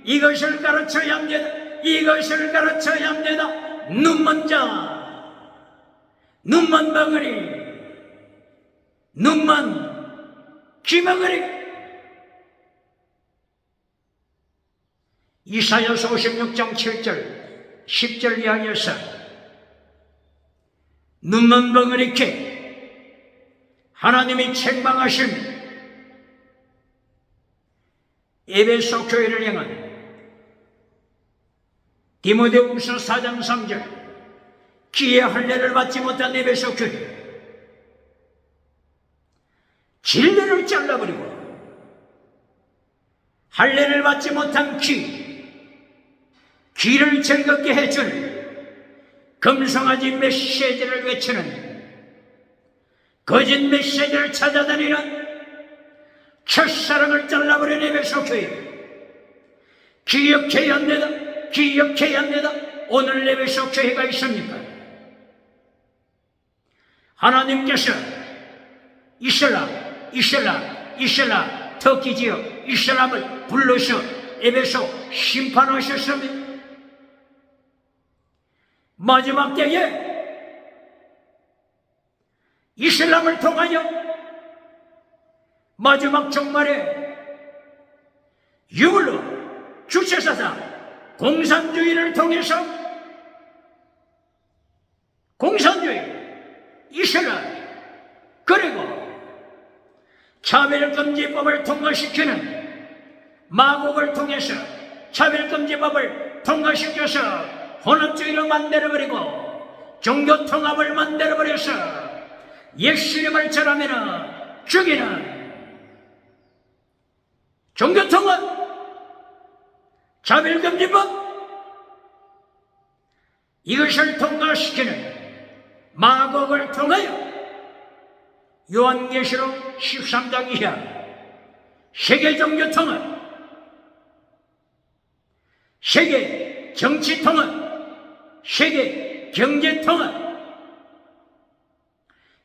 이것을 가르쳐야 합니다. 이것을 가르쳐야 합니다. 눈먼 자, 눈먼 벙어리, 눈먼 귀멍어리. 이사야서 56장 7절 10절 이하에서 눈먼 벙어리께 하나님이 책망하신 에베소 교회를 향한 디모데후서 4장 3절 기의 할례를 받지 못한 에베소 교회, 진리를 잘라버리고 할례를 받지 못한 귀를 즐겁게 해줄 금송아지 메시지를 외치는 거짓 메시지를 찾아다니는 첫사랑을 잘라버린 에베소 교회, 기억해야 합니다. 기억해야 합니다. 오늘 에베소 교회가 있습니까? 하나님께서 이슬람 터키 지역 이슬람을 불러서 에베소 심판하셨습니다. 마지막 때에 이슬람을 통하여 마지막 종말에 유물로 주체사상 공산주의를 통해서 이슬람 그리고 차별금지법을 통과시키는 마곡을 통해서 차별금지법을 통과시켜서 혼합주의를 만들어버리고 종교통합을 만들어버려서 예수님을 전하면 죽이는 종교통합, 차별금지법, 이것을 통과시키는 마곡을 통하여 요한계시록 13장 이하 세계 종교통합, 세계 정치통합, 세계 경제통합,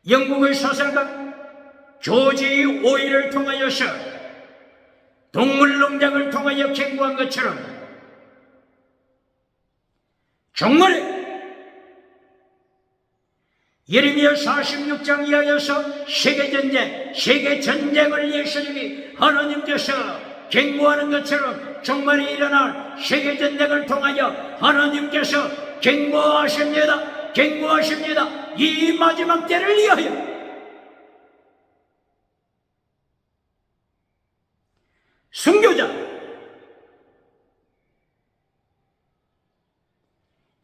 영국의 소설가 조지 오웰을 통하여서 동물농장을 통하여 경고한 것처럼 정말에 예레미야 46장 이하여서 세계전쟁을 예수님이 하나님께서 경고하는 것처럼 정말에 일어날 세계전쟁을 통하여 하나님께서 경고하십니다. 경고하십니다. 이 마지막 때를 위하여 순교자,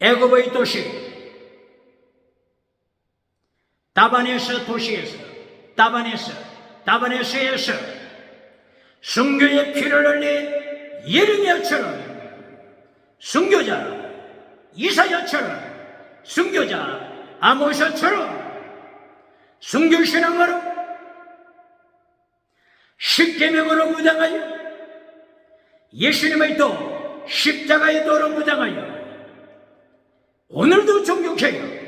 애굽의 도시 다바네스에서 순교의 피를 흘린 예레미야처럼 순교자, 이사야처럼 순교자, 아모스처럼 순교신앙으로 십계명으로 무장하여 예수님의 도 십자가의 도로 무장하여 오늘도 존경해요.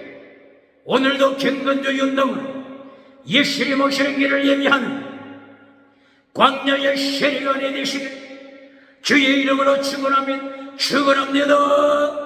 오늘도 경건주의 운동을 예수님 오시는 길을 예비하는 광야의 세리가 되시길 주의 이름으로 축원합니다.